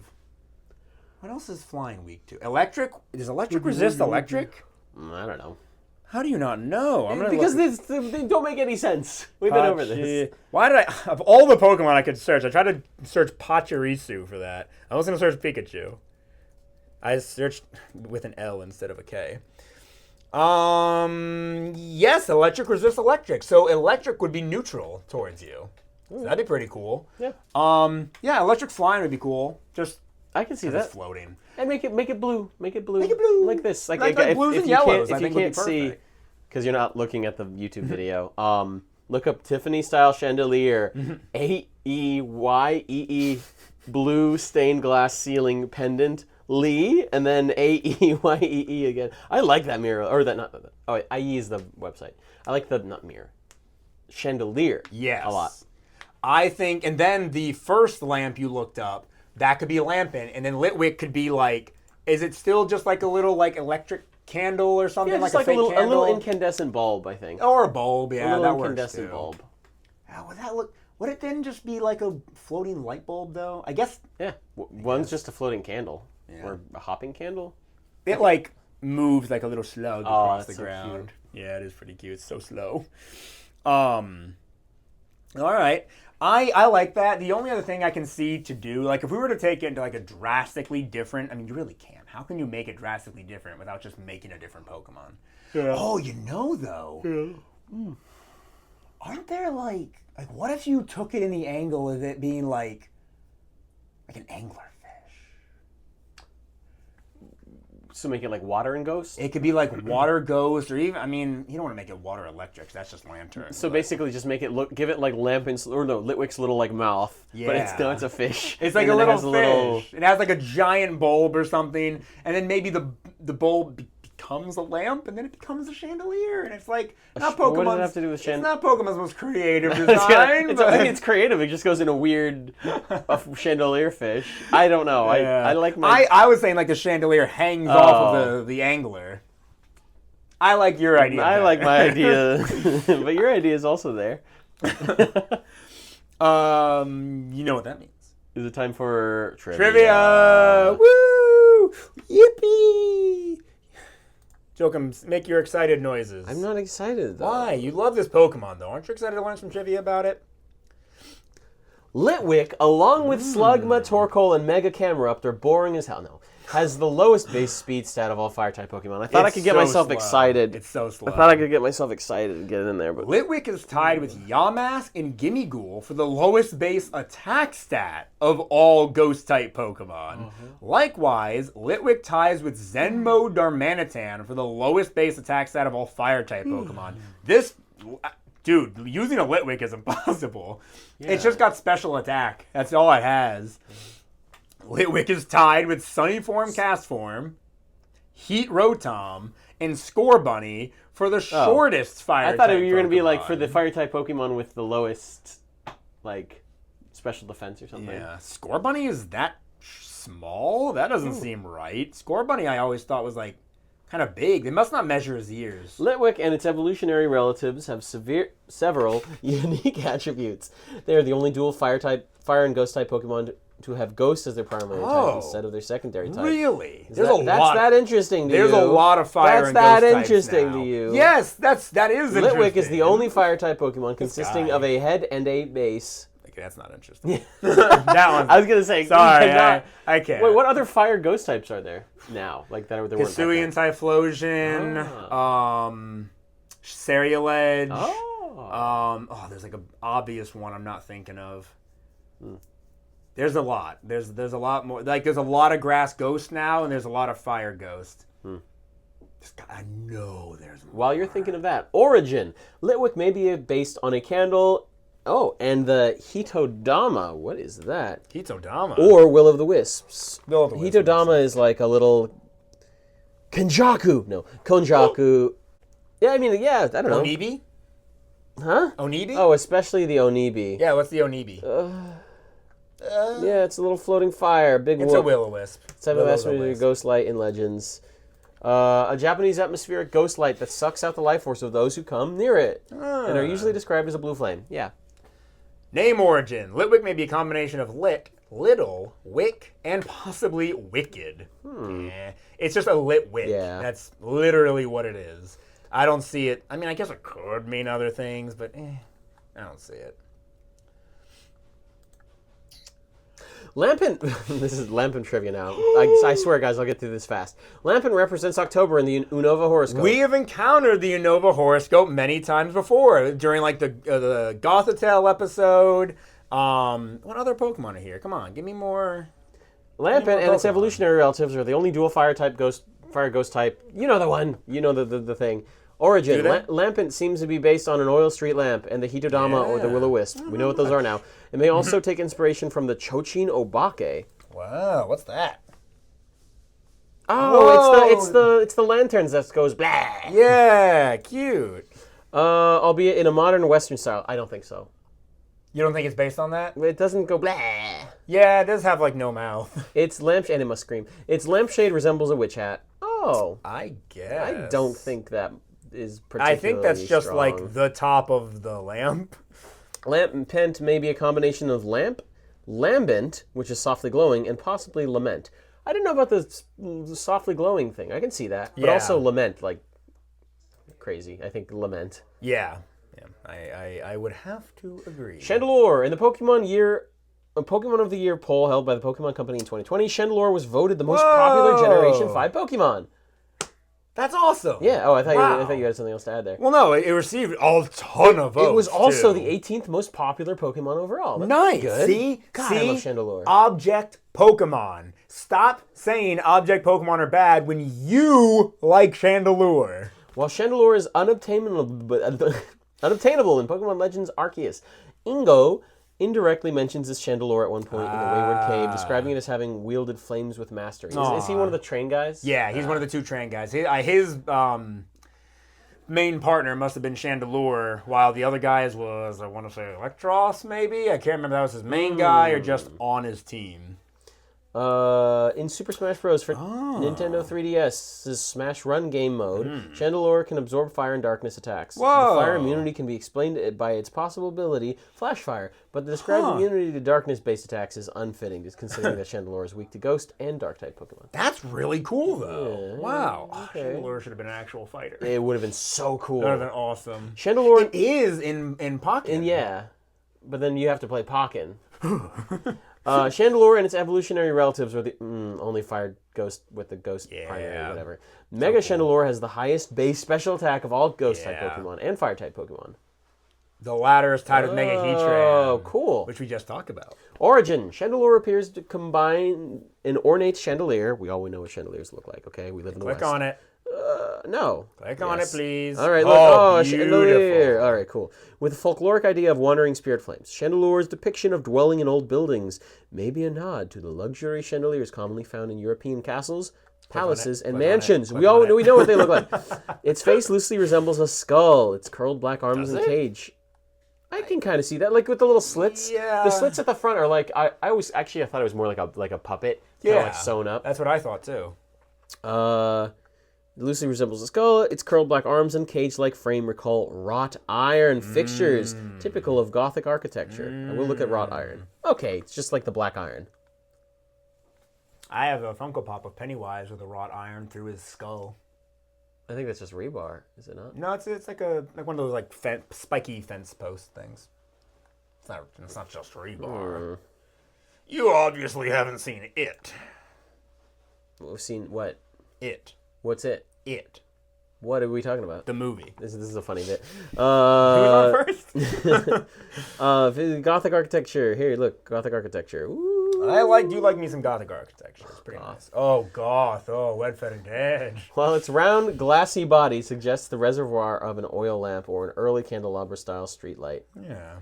What else is flying weak to? Electric? Does electric resist electric? I don't know. How do you not know? Because they don't make any sense. We've been over this. Why did of all the Pokemon I could search, I tried to search Pachirisu for that. I was going to search Pikachu. I searched with an L instead of a K. Yes, electric resists electric. So electric would be neutral towards you. So that'd be pretty cool. Yeah. Yeah, electric flying would be cool. Just I can see that. It's floating. And make it blue. Make it blue. Make it blue. Like this. Like blues and yellows. If you can't see, because you're not looking at the YouTube video, Look up Tiffany style Chandelure. AEYEE blue stained glass ceiling pendant. Lee, and then AEYEE again. I like that mirror. Or that, not, oh, IE is the website. I like the, not mirror. Chandelier. Yes. A lot. I think, and then the first lamp you looked up, that could be a lampin, and then Litwick could be like, is it still just like a little like electric candle or something? Yeah, like just a fake a candle? little incandescent bulb, I think. Or a bulb, yeah, a little that works incandescent too. bulb. How would that look? Would it then just be like a floating light bulb though? I guess. Yeah, one's just a floating candle. Yeah. Or a hopping candle. It like moves like a little slug across the ground. So yeah, it is pretty cute. It's so slow. All right. I like that. The only other thing I can see to do, like if we were to take it into like a drastically different, I mean, you really can't. How can you make it drastically different without just making a different Pokemon? Yeah. Oh, you know though. Yeah. Aren't there like what if you took it in the angle of it being like an anglerfish? So make it like water and ghost? It could be like water ghost, or even, I mean, you don't want to make it water electric. That's just lantern. So basically just make it look, give it like Litwick's little like mouth. Yeah. But it's a fish. It's like a little fish. It has like a giant bulb or something, and then maybe the bulb becomes a lamp, and then it becomes a chandelier, and it's like, not Pokemon's, what does it have to do with it's not Pokemon's most creative design. I think it's creative. It just goes in a weird chandelier fish. I don't know. Yeah. I like my... I was saying like the chandelier hangs off of the angler. I like your idea. I like my idea. But your idea is also there. You know what that means. Is it time for trivia? Trivia! Woo! Yippee! Jokum, make your excited noises. I'm not excited, though. Why? You love this Pokemon, though. Aren't you excited to learn some trivia about it? Litwick, along with Slugma, Torkoal, and Mega Camerupt, boring as hell. No. Has the lowest base speed stat of all Fire-type Pokemon. I thought I could get myself excited. It's so slow. I thought I could get myself excited and get it in there. But Litwick is tied with Yamask and Gimmighoul for the lowest base attack stat of all Ghost-type Pokemon. Likewise, Litwick ties with Zenmo Darmanitan for the lowest base attack stat of all Fire-type Pokemon. This... Dude, using a Litwick is impossible. Yeah. It's just got special attack. That's all it has. Litwick is tied with Sunny Form, Cast Form, Heat Rotom, and Scorbunny for the shortest Fire-type Pokemon. I thought you were going to be like for the Fire-type Pokemon with the lowest, like, special defense or something. Yeah. Scorbunny is that small? That doesn't seem right. Scorbunny I always thought was, like, kind of big. They must not measure his ears. Litwick and its evolutionary relatives have several unique attributes. They are the only dual Fire and Ghost-type Pokemon to have Ghost as their primary type instead of their secondary type. Really? That's that interesting to you. There's a lot of Fire and Ghost types That's that interesting now. to you. Yes, that is interesting. Litwick is the only Fire-type Pokemon consisting of a head and a base. Okay, that's not interesting. That one. I was going to say, sorry, I can't. Wait, what other Fire Ghost types are there now? Like that there weren't Hisuian Typhlosion, Cerealedge. There's like an obvious one I'm not thinking of. There's a lot. There's a lot more. Like there's a lot of Grass Ghost now, and there's a lot of Fire Ghost. I know there's more. While you're thinking of that, Origin. Litwick may be based on a candle. Oh, and the Hitodama. What is that? Hitodama? Or Will of the Wisps. Will of the Wisps. Hitodama is like a little... Konjaku. No, Konjaku. Yeah, I mean, I don't know. Onibi? Huh? Onibi? Oh, especially the Onibi. Yeah, what's the Onibi? Yeah, it's a little floating fire. It's a Will-O-Wisp. 7 Master Ghost Light in Legends. A Japanese atmospheric ghost light that sucks out the life force of those who come near it. And are usually described as a blue flame. Yeah. Name origin. Litwick may be a combination of lit, little, wick, and possibly wicked. It's just a Litwick. Yeah. That's literally what it is. I don't see it. I mean, I guess it could mean other things, but I don't see it. Lampin, this is Lampin trivia now. I swear, guys, I'll get through this fast. Lampin represents October in the Unova horoscope. We have encountered the Unova horoscope many times before, during like the Gothitelle episode. What other Pokemon are here? Come on, give me more. Lampin and its evolutionary relatives are the only dual fire ghost type. You know the one. You know the thing. Origin. Lampant seems to be based on an oil street lamp and the Hitodama or the Will-O-Wisp. We know what those are now. It may also take inspiration from the Chochin Obake. Wow, what's that? Oh, it's the lanterns that goes blah. Yeah, cute. Albeit in a modern Western style. I don't think so. You don't think it's based on that? It doesn't go blah. Yeah, it does have like no mouth. Its lampshade, it must scream. Its lampshade resembles a witch hat. Oh. I guess. I don't think that is particularly I think that's just strong. like the top of the lamp. Lampent may be a combination of lamp, lambent, which is softly glowing, and possibly lament. I didn't know about the softly glowing thing. I can see that. But also lament, like crazy. I think lament. Yeah. I would have to agree. Chandelure. In the Pokemon of the Year poll held by the Pokemon Company in 2020, Chandelure was voted the most popular Generation 5 Pokemon. That's awesome. Yeah. Oh, I thought you had something else to add there. Well, no, it received a ton of votes. It was also the 18th most popular Pokemon overall. That's nice. Good. See? God, I love Chandelure. Object Pokemon. Stop saying object Pokemon are bad when you like Chandelure. While Chandelure is unobtainable in Pokemon Legends Arceus, Ingo indirectly mentions this Chandelure at one point in the Wayward Cave, describing it as having wielded flames with mastery. Is he one of the train guys? Yeah, he's one of the 2 train guys. His main partner must have been Chandelure, while the other guys was, I want to say, Electros, maybe? I can't remember if that was his main guy or just on his team. In Super Smash Bros. For Nintendo 3DS's Smash Run game mode, Chandelure can absorb fire and darkness attacks. Whoa. The fire immunity can be explained by its possible ability, Flash Fire, but the described immunity to darkness-based attacks is unfitting, just considering that Chandelure is weak to Ghost and Dark-type Pokemon. That's really cool, though. Yeah, wow. okay. Chandelure should have been an actual fighter. It would have been so cool. That would have been awesome. Chandelure... It is in Pokken. And yeah, but then you have to play Pokken. Chandelure and its evolutionary relatives are the only fired ghost with the ghost primary, whatever. Mega Chandelure has the highest base special attack of all ghost-type Pokemon and fire-type Pokemon. The latter is tied with Mega Heatran. Oh, cool. Which we just talked about. Origin. Chandelure appears to combine an ornate chandelier. We all know what chandeliers look like, okay? We live in the West. Click on it. No. Click on it, please. All right, look. Beautiful. Chandelier. All right, cool. With the folkloric idea of wandering spirit flames, Chandelure's depiction of dwelling in old buildings may be a nod to the luxury chandeliers commonly found in European castles, palaces, and mansions. We know what they look like. Its face loosely resembles a skull. Its curled black arms and cage. I can kind of see that, like with the little slits. Yeah. The slits at the front are like I thought it was more like a puppet, like sewn up. That's what I thought too. Loosely resembles a skull. Its curled black arms and cage-like frame recall wrought iron fixtures, typical of Gothic architecture. I will look at wrought iron. Okay, it's just like the black iron. I have a Funko Pop of Pennywise with a wrought iron through his skull. I think that's just rebar, is it not? No, it's like one of those like spiky fence post things. It's not just rebar. You obviously haven't seen it. We've seen what? It. What's it? It. What are we talking about? The movie. This is a funny bit. Who's on first? Gothic architecture. Here, look, Gothic architecture. Ooh. I do like me some Gothic architecture. It's pretty nice. Oh, goth. Oh, wet-fed and dead. While its round, glassy body suggests the reservoir of an oil lamp or an early candelabra-style streetlight. Yeah.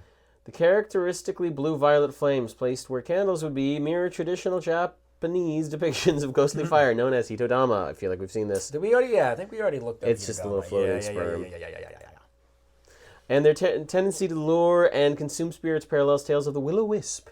The characteristically blue-violet flames placed where candles would be mirror traditional Japanese depictions of ghostly fire known as Hitodama. I feel like we've seen this. Did we already? Yeah, I think we already looked at It's just a little floating sperm. Yeah. And their tendency to lure and consume spirits parallels tales of the Will-O-Wisp.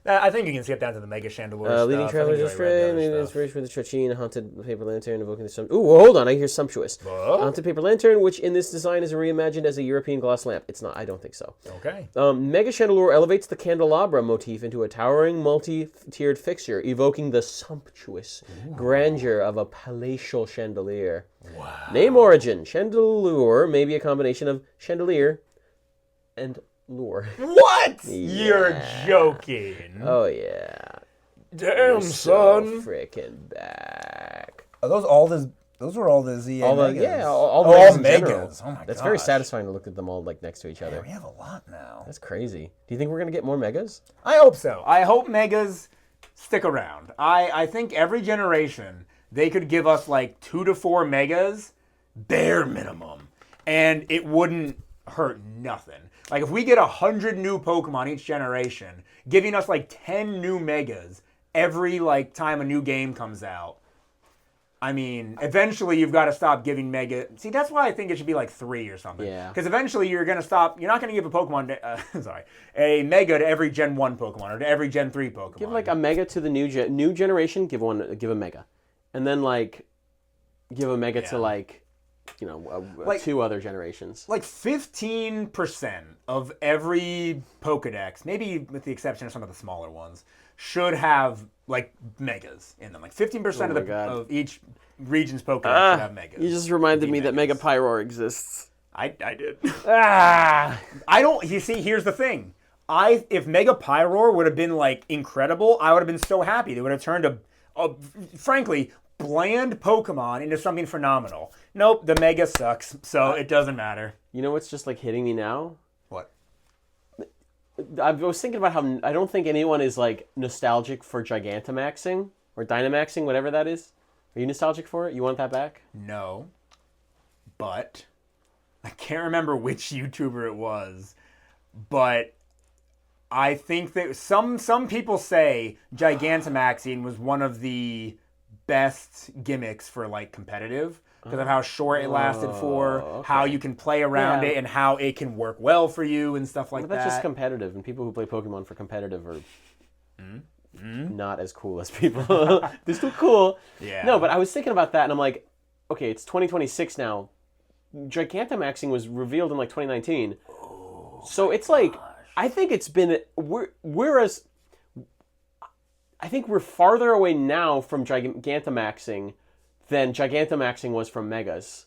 I think you can skip down to the Mega Chandelure Leading stuff. travelers astray, maybe inspiration for the Chochin, haunted paper lantern, evoking the sun. Ooh, hold on, I hear sumptuous. What? Haunted paper lantern, which in this design is reimagined as a European glass lamp. It's not, I don't think so. Okay. Mega Chandelure elevates the candelabra motif into a towering, multi-tiered fixture, evoking the sumptuous grandeur of a palatial chandelier. Wow. Name origin. Chandelure may be a combination of chandelier and lure. What? Yeah. You're joking. Oh, yeah. Damn, son. Freaking back. Are those all the... Those were all the ZA megas. Yeah, all the megas in general. megas. Oh my god. That's very satisfying to look at them all like next to each other. Yeah, we have a lot now. That's crazy. Do you think we're going to get more megas? I hope so. I hope megas stick around. I think every generation, they could give us like 2 to 4 megas, bare minimum. and it wouldn't hurt nothing. Like if we get 100 new Pokemon each generation, giving us like 10 new Megas every like time a new game comes out. I mean, eventually you've got to stop giving Mega. See, that's why I think it should be like 3 or something. Yeah. Because eventually you're going to stop. You're not going to give a Pokemon, a Mega to every Gen 1 Pokemon or to every Gen 3 Pokemon. Give like a Mega to the new generation. Give a Mega, and then like give a Mega to like, like 2 other generations. Like 15% of every Pokedex, maybe with the exception of some of the smaller ones, should have like Megas in them. Like 15% of each region's Pokedex should have Megas. You just reminded me that Mega Pyroar exists. I did. I don't. You see, here's the thing. If Mega Pyroar would have been like incredible, I would have been so happy. They would have turned a frankly bland Pokemon into something phenomenal. Nope, the Mega sucks, so it doesn't matter. You know what's just like hitting me now? What? I was thinking about how I don't think anyone is like nostalgic for Gigantamaxing or Dynamaxing, whatever that is. Are you nostalgic for it? You want that back? No, but I can't remember which YouTuber it was, but I think that some people say Gigantamaxing was one of the best gimmicks for like competitive because of how short it lasted for, how you can play around it, and how it can work well for you and stuff like that. That's just competitive, and people who play Pokemon for competitive are not as cool as people. They're still cool. Yeah. No, but I was thinking about that, and I'm like, okay, it's 2026 now. Gigantamaxing was revealed in like 2019. So it's like, I think it's been, I think we're farther away now from Gigantamaxing than Gigantamaxing was from Megas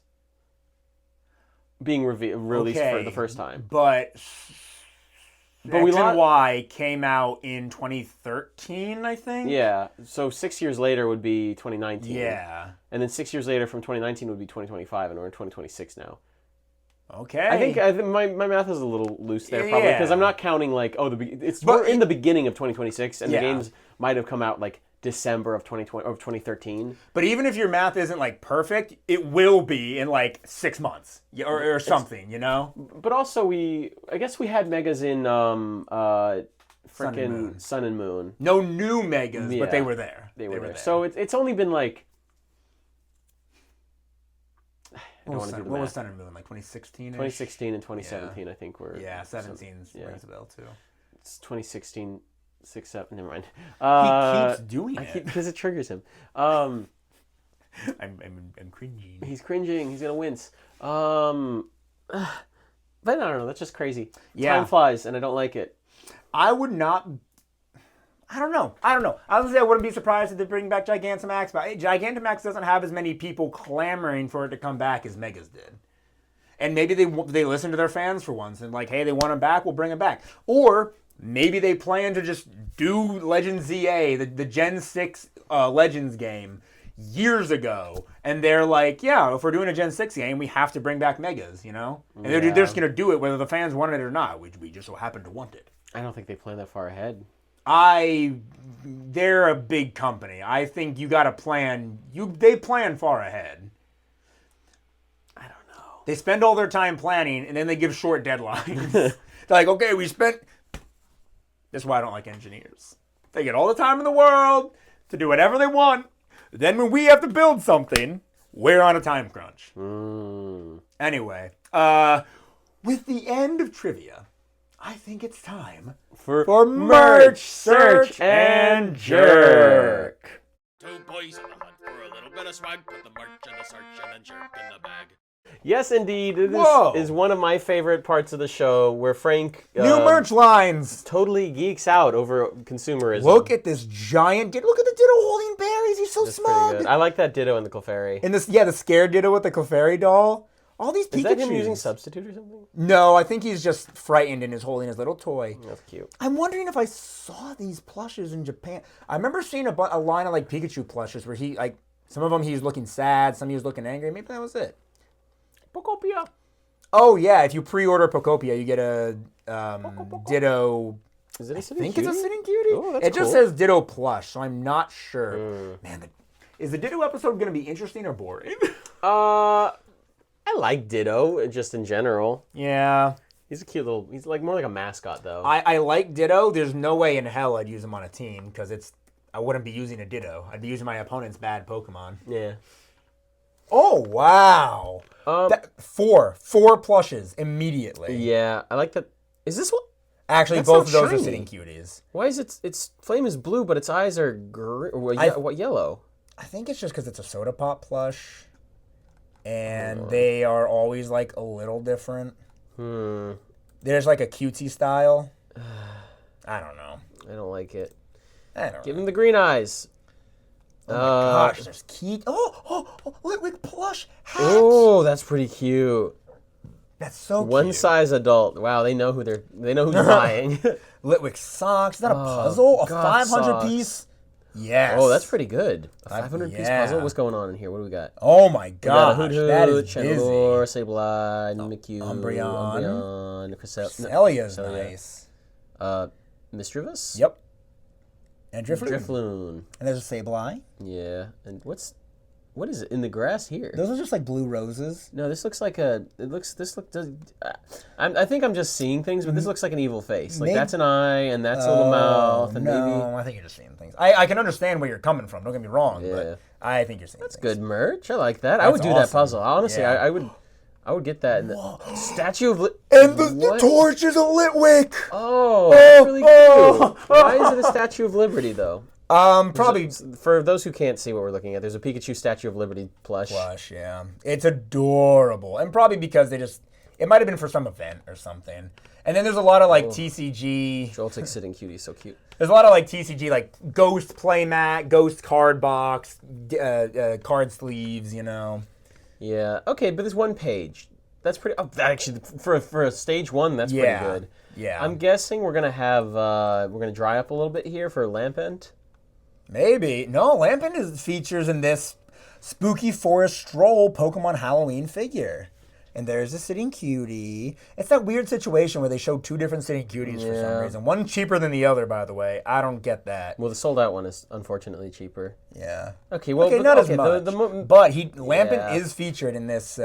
being released for the first time. But X and Y came out in 2013, I think? Yeah, so 6 years later would be 2019. Yeah. And then 6 years later from 2019 would be 2025, and we're in 2026 now. Okay. I think my math is a little loose there, probably, because I'm not counting like, we're in the beginning of 2026, and the games might have come out like December of 2013. But even if your math isn't like perfect, it will be in like 6 months or something, you know? But also I guess we had Megas in frickin' Sun and Moon. No new Megas, but they were there. They were there. So it's only been like, what was Sun and Moon, like 2016? 2016 and 2017, I think were. Yeah, 17 rings a bell too. It's 2016, 6, 7. Never mind. He keeps doing it because it triggers him. I'm cringing. He's cringing. He's gonna wince. But I don't know. That's just crazy. Yeah. Time flies, and I don't like it. I would not. I don't know. I was gonna say I wouldn't be surprised if they bring back Gigantamax, but Gigantamax doesn't have as many people clamoring for it to come back as Megas did. And maybe they listen to their fans for once and like, hey, they want him back, we'll bring him back. Or maybe they plan to just do Legends ZA, the Gen 6 Legends game years ago, and they're like, yeah, if we're doing a Gen 6 game, we have to bring back Megas, you know? And they're just gonna do it whether the fans want it or not. We just so happen to want it. I don't think they plan that far ahead. They're a big company. I think you got to plan. They plan far ahead. I don't know. They spend all their time planning, and then they give short deadlines. They're like, okay, we spent. That's why I don't like engineers. They get all the time in the world to do whatever they want. Then when we have to build something, we're on a time crunch. Anyway, with the end of trivia, I think it's time for Merch, Search, and Jerk. Two boys on the hunt for a little bit of swag, put the merch in the search and then jerk in the bag. Yes, indeed. This is one of my favorite parts of the show where Frank... New merch lines! Totally geeks out over consumerism. Look at this giant... Look at the Ditto holding berries. He's so smug. Pretty good. I like that Ditto in the Clefairy. And the scared Ditto with the Clefairy doll. All these Pikachus. Is that him using Substitute or something? No, I think he's just frightened and is holding his little toy. That's cute. I'm wondering if I saw these plushes in Japan. I remember seeing a line of like Pikachu plushes where he like some of them he was looking sad, some he was looking angry. Maybe that was it. Pokopia. Oh yeah, if you pre-order Pokopia, you get a Ditto. Is it a Sitting Cutie? It's a Sitting Cutie. Oh, that's it just says Ditto plush, so I'm not sure. Man, is the Ditto episode going to be interesting or boring? I like Ditto just in general. Yeah. He's a cute little. He's like more like a mascot though. I like Ditto. There's no way in hell I'd use him on a team because I wouldn't be using a Ditto. I'd be using my opponent's bad Pokemon. Yeah. Oh wow! Four plushes immediately. Yeah, I like that. Is this what? Actually, That's both of not those are shiny. sitting cuties. Why is its flame is blue, but its eyes are what yellow? I think it's just because it's a Soda Pop plush, and they are always like a little different. There's like a cutesy style. I don't know. I don't like it. I don't Give know. him the green eyes. Oh my gosh, there's Keat. Oh, Litwick plush hat. Oh, that's pretty cute. That's so cute. One size adult. Wow, they know who's buying. Litwick socks. Is that a puzzle? A God, 500 socks. piece? Yes. Oh, that's pretty good. A 500 piece yeah. puzzle. What's going on in here? What do we got? Oh my We got a gosh, Hoot that Hoot, is Chandelure, busy. Sableye, Mimikyu, Umbreon. Cresselia, Celia's nice. Mischievous? Yep. And Drifloon. Drifloon. And there's a Sableye. Yeah. And what is it in the grass here? Those are just like blue roses. No, this looks like I think I'm just seeing things, but this looks like an evil face. Like Maybe- that's an eye and that's a little mouth and no, maybe I think you're just seeing things. I can understand where you're coming from. Don't get me wrong, Yeah. but I think you're seeing that's things. good merch. I like that. I would do that awesome. puzzle. Honestly, Yeah. I would get that in the Statue of And the What? torch is a Litwick. Oh, that's really cute. oh. Why is it a Statue of Liberty though? Probably For those who can't see what we're looking at, there's a Pikachu Statue of Liberty plush. plush. Yeah, it's adorable, and probably because it might have been for some event or something. And then there's a lot of like TCG. Joltik sitting cutie, so cute. There's a lot of like TCG, like Ghost playmat, Ghost card box, card sleeves. You know. Yeah. Okay, but there's one page. That's pretty. Oh, that actually, for a stage one, that's pretty good. Yeah. I'm guessing we're gonna have we're gonna dry up a little bit here for Lampent. Maybe. No, Lampent features in this Spooky Forest Stroll Pokemon Halloween figure. And there's a sitting cutie. It's that weird situation where they show two different sitting cuties for some reason. One cheaper than the other, by the way. I don't get that. Well, the sold out one is unfortunately cheaper. Yeah. Okay, well, not as much. But Lampent is featured in this.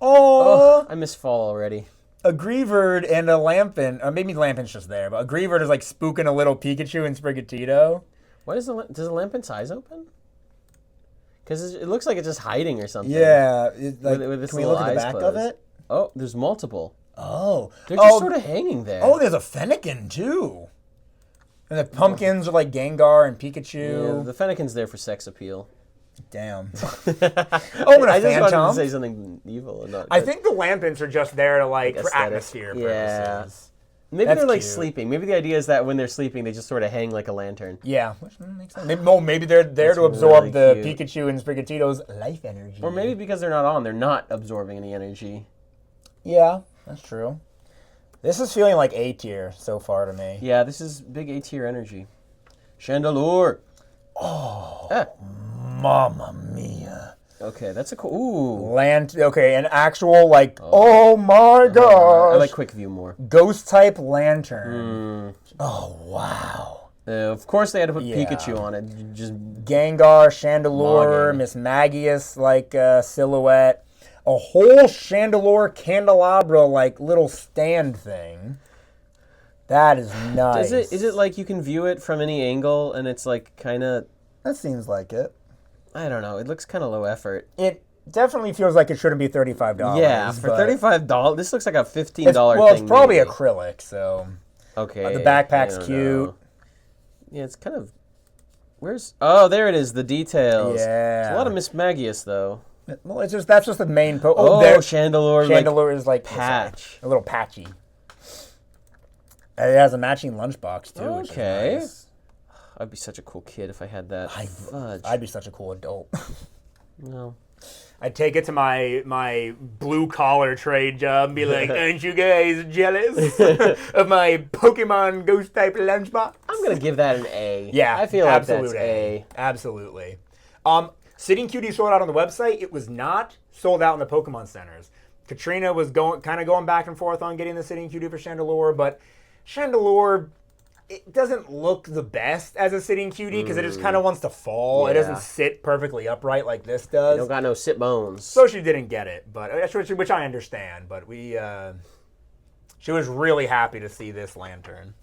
Oh, I miss fall already. A Greavard and a Lampent, or maybe Lampent's just there, but a Greavard is like spooking a little Pikachu and Sprigatito. Why does the Lampent's eyes open? Because it looks like it's just hiding or something. Yeah. With this can we little look at the eyes back closed. of it? Oh, there's multiple. Oh. They're just sort of hanging there. Oh, there's a Fennekin, too. And the pumpkins are like Gengar and Yeah, Pikachu. the Fennekin's there for sex appeal. Damn. Oh, and a I just wanted to Phantom. say something evil. And not I good. think the Lampents are just there to like for aesthetic. atmosphere Yeah. purposes. Maybe That's they're like cute. sleeping. Maybe the idea is that when they're sleeping, they just sort of hang like a lantern. Yeah, which makes sense. Maybe they're there That's to absorb really the cute. Pikachu and Sprigatito's life energy. Or maybe because they're not on, they're not absorbing any energy. Yeah, that's true. This is feeling like A tier so far to me. Yeah, this is big A tier energy. Chandelure. Mamma mia. Okay, that's a cool. Ooh. Okay, an actual like. Oh my gosh. I like Quick View more. Ghost type lantern. Oh wow. Of course, they had to put Yeah. Pikachu on it. Just Gengar, Chandelure, Mogging. Miss Magius like silhouette. A whole Chandelure candelabra like little stand thing. That is nice. is it like you can view it from any angle and it's like kind of, That seems like it. I don't know. It looks kind of low effort. It definitely feels like it shouldn't be $35. Yeah, for but $35, this looks like a $15 it's, well, thing. it's probably maybe. acrylic, so Okay. the backpack's I don't cute. know. Yeah, it's kind of. Where's? Oh, there it is. The details. Yeah. It's a lot of Miss Magius though. Well, that's just the main. Oh, there, Chandelure. Chandelure is like patch. a little patchy. It has a matching lunchbox too. Which Okay. is nice. I'd be such a cool kid if I had that. Fudge. I'd be such a cool adult. No. I'd take it to my blue collar trade job and be like, "Aren't you guys jealous of my Pokemon Ghost type lunchbox?" I'm gonna give that an A. Yeah, I feel like absolute that's A. Absolutely. Sitting Cutie sold out on the website. It was not sold out in the Pokemon centers. Katrina was going back and forth on getting the Sitting Cutie for Chandelure, but Chandelure, it doesn't look the best as a sitting cutie because it just kind of wants to fall. It doesn't sit perfectly upright like this does. You don't got no sit bones. So she didn't get it, but which I understand. But she was really happy to see this lantern.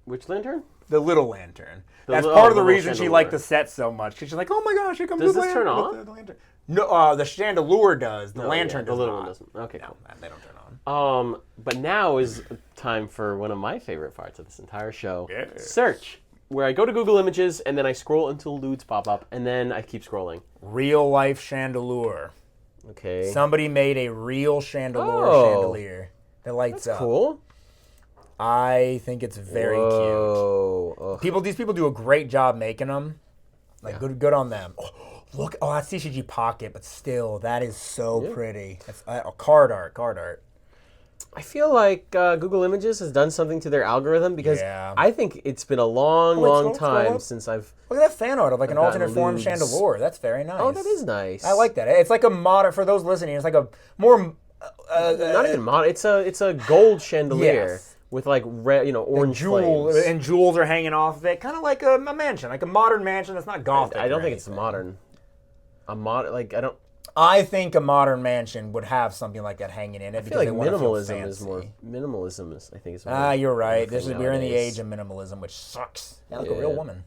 Which lantern? The little lantern. That's part of the reason she liked the set so much. Because she's like, oh my gosh, here comes does the this lantern. turn on? The lantern. No, the Chandelure does. The lantern does the little not. one doesn't. Okay, No, cool. they don't turn on. But now is time for one of my favorite parts of this entire show. Yeah. Search. Where I go to Google Images and then I scroll until nudes pop up and then I keep scrolling. Real life Chandelure. Okay. Somebody made a real Chandelure chandelier that lights up. Cool. I think it's very cute. These people do a great job making them. Like good on them. Oh, look, that's CCG Pocket, but still, that is so pretty. That's card art. I feel like Google Images has done something to their algorithm because I think it's been a long time since I've... Look at that fan art of like an alternate form Chandelure. That's very nice. Oh, that is nice. I like that. It's like a modern, for those listening, it's like a more... not even modern. It's a gold chandelier. Yes. With like red, orange flames. And jewels are hanging off of it, kind of like a mansion, like a modern mansion that's not gothic. I don't think it's modern. I think a modern mansion would have something like that hanging in it. I feel like minimalism is more. Minimalism is, I think, is more. You're right. We're in the age of minimalism, which sucks. Yeah, like a real woman.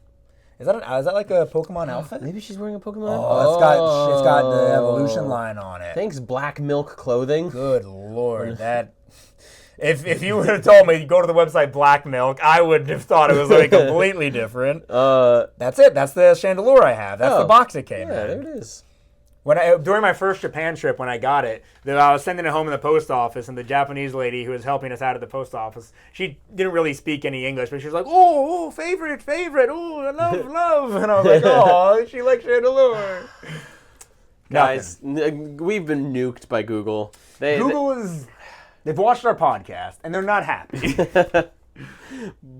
Is that like a Pokemon outfit? Maybe she's wearing a Pokemon. Oh, it's got the evolution line on it. Thanks, Black Milk Clothing. Good lord, that. If you would have told me to go to the website Black Milk, I would have thought it was like completely different. That's it. That's the Chandelure I have. That's the box it came in. Yeah, there it is. During my first Japan trip, when I got it, I was sending it home in the post office, and the Japanese lady who was helping us out at the post office, she didn't really speak any English, but she was like, oh, favorite, oh, love, and I was like, oh, she likes Chandelure. Guys, we've been nuked by Google. They've watched our podcast, and they're not happy.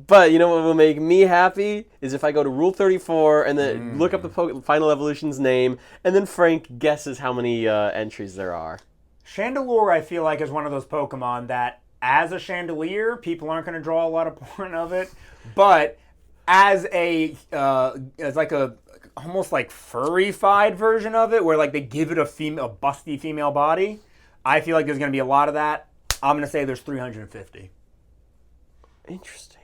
But you know what will make me happy is if I go to Rule 34 and then look up the Final Evolution's name, and then Frank guesses how many entries there are. Chandelure, I feel like, is one of those Pokemon that, as a chandelier, people aren't going to draw a lot of porn of it, but as like a almost like furry-fied version of it, where like they give it a busty female body, I feel like there's going to be a lot of that. I'm going to say there's 350. Interesting.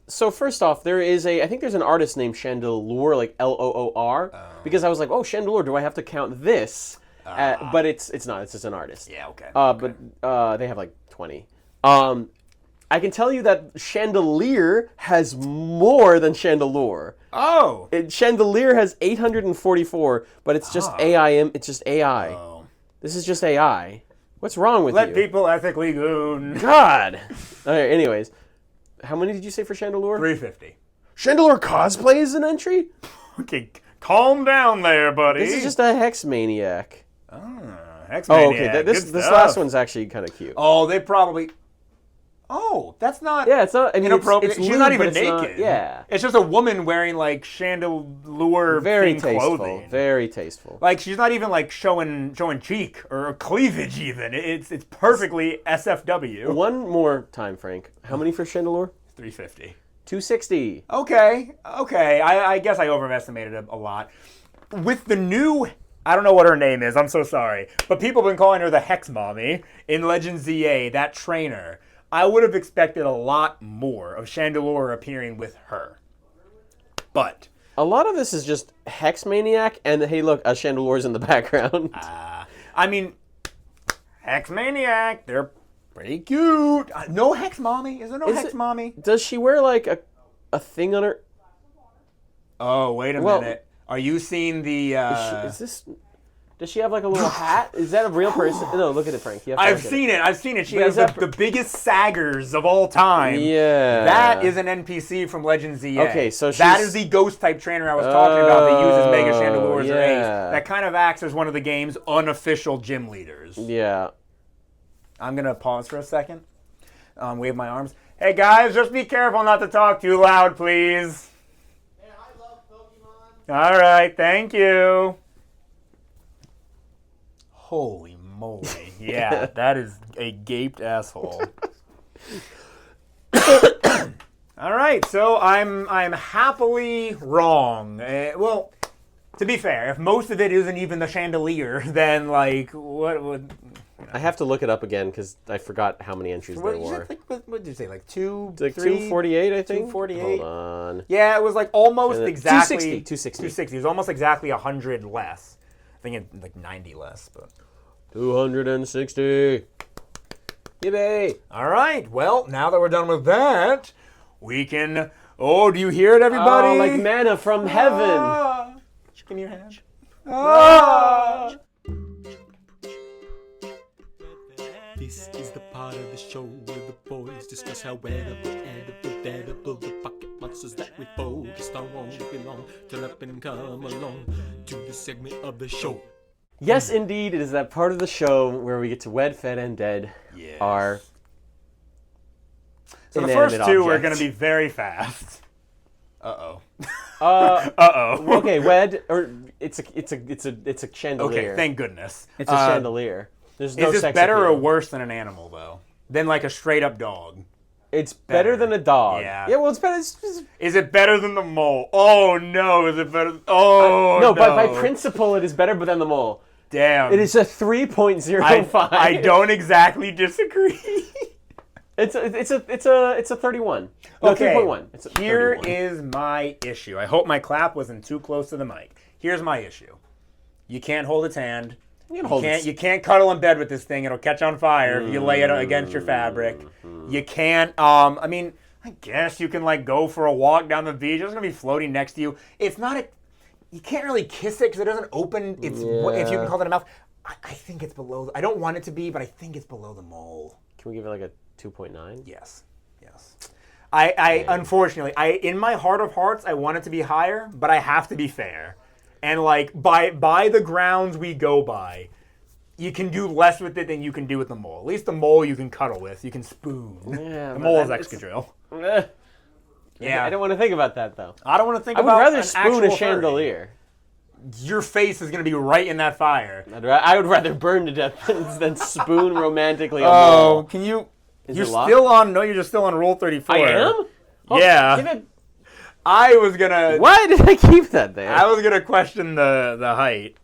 So first off, I think there's an artist named Chandelure, like Loor, because I was like, oh, Chandelure, do I have to count this? But it's not. It's just an artist. Yeah, okay. But they have like 20. I can tell you that Chandelier has more than Chandelure. Oh. Chandelier has 844, but it's just AI. It's just AI. Oh. This is just AI. What's wrong with you? Let people ethically goon. God. All right, anyways, how many did you say for Chandelure? 350. Chandelure cosplay is an entry? Okay, calm down there, buddy. This is just a Hex Maniac. Hex Oh, Maniac. okay. This last one's actually kind of cute. Oh, they probably... Oh, that's not... Yeah, it's not... I mean, inappropriate. She's not even naked. Yeah. It's just a woman wearing, like, Chandelure very tasteful. clothing. Very tasteful. Like, she's not even, like, showing cheek or cleavage, even. It's perfectly SFW. One more time, Frank. How many for Chandelure? 350. 260. Okay. I guess I overestimated it a lot. With the new... I don't know what her name is. I'm so sorry. But people have been calling her the Hex Mommy in Legends ZA, that trainer. I would have expected a lot more of Chandelure appearing with her. But... A lot of this is just Hex Maniac and, hey, look, a Chandelure's in the background. I mean, Hex Maniac, they're pretty cute. No Hex Mommy? Is there no Hex Mommy? Does she wear, like, a thing on her... Oh, wait a minute. Are you seeing the... Is this... Does she have like a little hat? Is that a real person? No, look at it, Frank. I've seen it. She has the biggest saggers of all time. Yeah. That is an NPC from Legends ZA. Okay, so that is the ghost type trainer I was talking about that uses Mega Chandelure as her ace. That kind of acts as one of the game's unofficial gym leaders. Yeah. I'm going to pause for a second. Wave my arms. Hey guys, just be careful not to talk too loud, please. Hey, I love Pokemon. All right, thank you. Holy moly. Yeah, that is a gaped asshole. All right, so I'm happily wrong. Well, to be fair, if most of it isn't even the chandelier, then like what would? I have to look it up again because I forgot how many entries there were. What did you say? Like two, Like three? 248, I think. 248. Hold on. Yeah, it was like almost exactly 260. 260. It was almost exactly 100 less. I think it like 90 less, but 260. Yippee! all right. Well, now that we're done with that, we can. Oh, do you hear it, everybody? Oh, like manna from heaven. Ah. Give me your hand. Ah. This is the part of the show where the boys discuss how edible the pocket monsters that we focused on won't belong. Turn up and come along to the segment of the show. Yes, indeed, it is that part of the show where we get to wed, fed, and dead our So the first two are object. going to be very fast. Uh-oh. Okay, wed, or it's a chandelier. Okay, thank goodness. It's a chandelier. There's no Is this sex better or appeal. worse than an animal, though? Than like a straight-up dog? It's better than a dog. Yeah. Yeah, well, it's better. Is it better than the mole? Oh, no. Is it better? Oh, no. No, but by principle, it is better than the mole. Damn. It is a 3.05. I don't exactly disagree. It's a 31. No, Okay, 3.1. It's a here 31. is my issue. I hope my clap wasn't too close to the mic. Here's my issue. You can't hold its hand. You can't cuddle in bed with this thing. It'll catch on fire if you lay it against your fabric. You can't, I mean, I guess you can like go for a walk down the beach. It's going to be floating next to you. It's not you can't really kiss it because it doesn't open if you can call that a mouth. I think it's below, I don't want it to be, but I think it's below the mole. Can we give it like a 2.9? Yes. I unfortunately, in my heart of hearts, I want it to be higher, but I have to be fair. And like by the grounds we go by, you can do less with it than you can do with the mole. At least the mole you can cuddle with, you can spoon. Yeah, the mole is Excadrill. Yeah, I don't want to think about that though. I don't want to think I would about. rather an spoon actual a furry. chandelier. Your face is gonna be right in that fire. I would rather burn to death than spoon romantically a Oh, mole. can you? Is You're it locked? still on. No, you're just still on Rule 34. I am? Yeah. Give it, I was gonna. why did I keep that there? I was gonna question the height.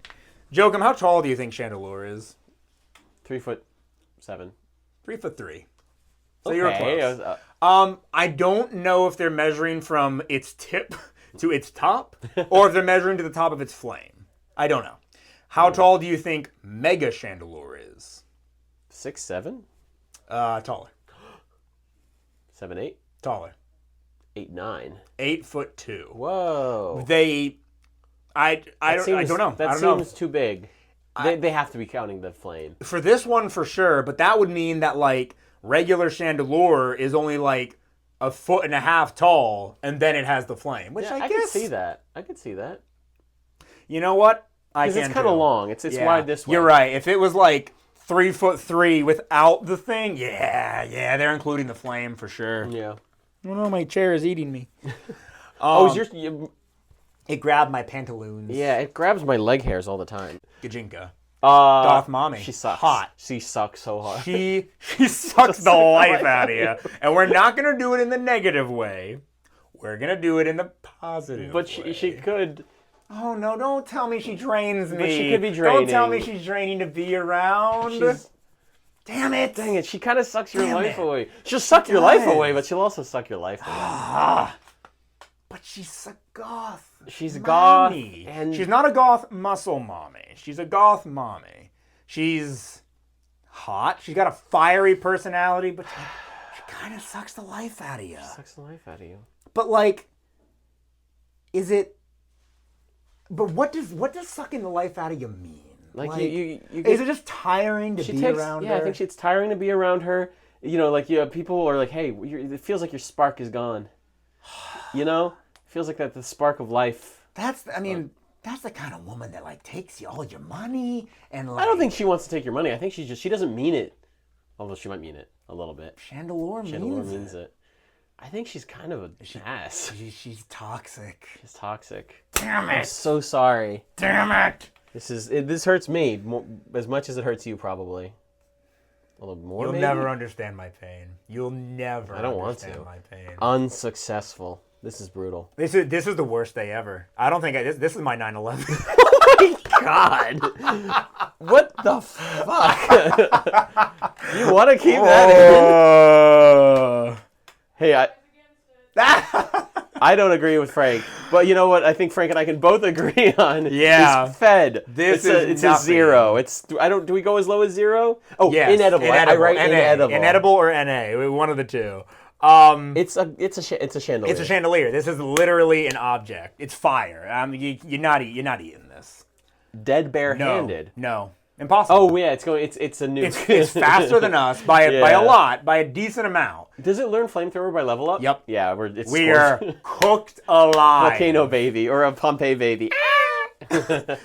Joachim, how tall do you think Chandelure is? 3'7". 3'3". So you were Okay, close. I don't know if they're measuring from its tip to its top, or if they're measuring to the top of its flame. I don't know. How tall do you think Mega Chandelure is? 6'7", Taller. 7'8", Taller. 8'9". 8'2". Whoa. I don't know. That I don't know. seems too big. They have to be counting the flame. For this one, for sure, but that would mean that, like, regular Chandelure is only, like, 1.5 feet tall, and then it has the flame, which Yeah, I could guess... see that. I could see that. You know what? I Because can it's kind of too. long. It's Yeah. wide this way. You're right. If it was, like, 3'3" without the thing, yeah, they're including the flame for sure. Yeah. Oh no, my chair is eating me. Is It grabbed my pantaloons. yeah, it grabs my leg hairs all the time. Gajinka. Goth mommy. She sucks. Hot. She sucks so hard. She sucks the life out of you. And we're not going to do it in the negative way. We're going to do it in the positive But way. she could. Oh, no, don't tell me she drains me. But she could be Don't tell me draining. she's draining to be around. She's, Damn it. dang it, she kind of sucks your Damn life it. away. She'll suck your life does. away, but she'll also suck your life away. But she's a goth. She's a goth, mommy. and- She's not a goth muscle mommy. She's a goth mommy. She's hot. She's got a fiery personality, but she kind of sucks the life out of you. Sucks the life out of you. But like, is it? But what does sucking the life out of you mean? Like you is it just tiring to be around her? Yeah, I think it's tiring to be around her. You know, like people are like, hey, it feels like your spark is gone. You know, it feels like that the spark of life. That's the kind of woman that like takes you all your money and like. I don't think she wants to take your money. I think she doesn't mean it. Although she might mean it a little bit. Chandelure means it. I think she's kind of an ass. She's toxic. She's toxic. Damn I'm it! so sorry. Damn it! This hurts me as much as it hurts you, probably. A little more, You'll maybe? never understand my pain. You'll never I don't want understand to. my pain. Unsuccessful. This is brutal. This is the worst day ever. I don't think this is my 9/11. Oh my God. What the fuck? You want to keep that in? Hey, I don't agree with Frank, but you know what? I think Frank and I can both agree on. Yeah. Is fed. It's a 0. Do we go as low as 0? Oh, yes, inedible. I write NA. inedible. Inedible or NA, one of the two. It's a chandelier. It's a chandelier. This is literally an object. It's fire. You're not eating this. Dead bare-handed. No. Impossible. Oh yeah, it's a nuke. It's faster than us by a lot, by a decent amount. Does it learn flamethrower by level up? Yep. Yeah, we are cooked alive. Volcano baby or a Pompeii baby.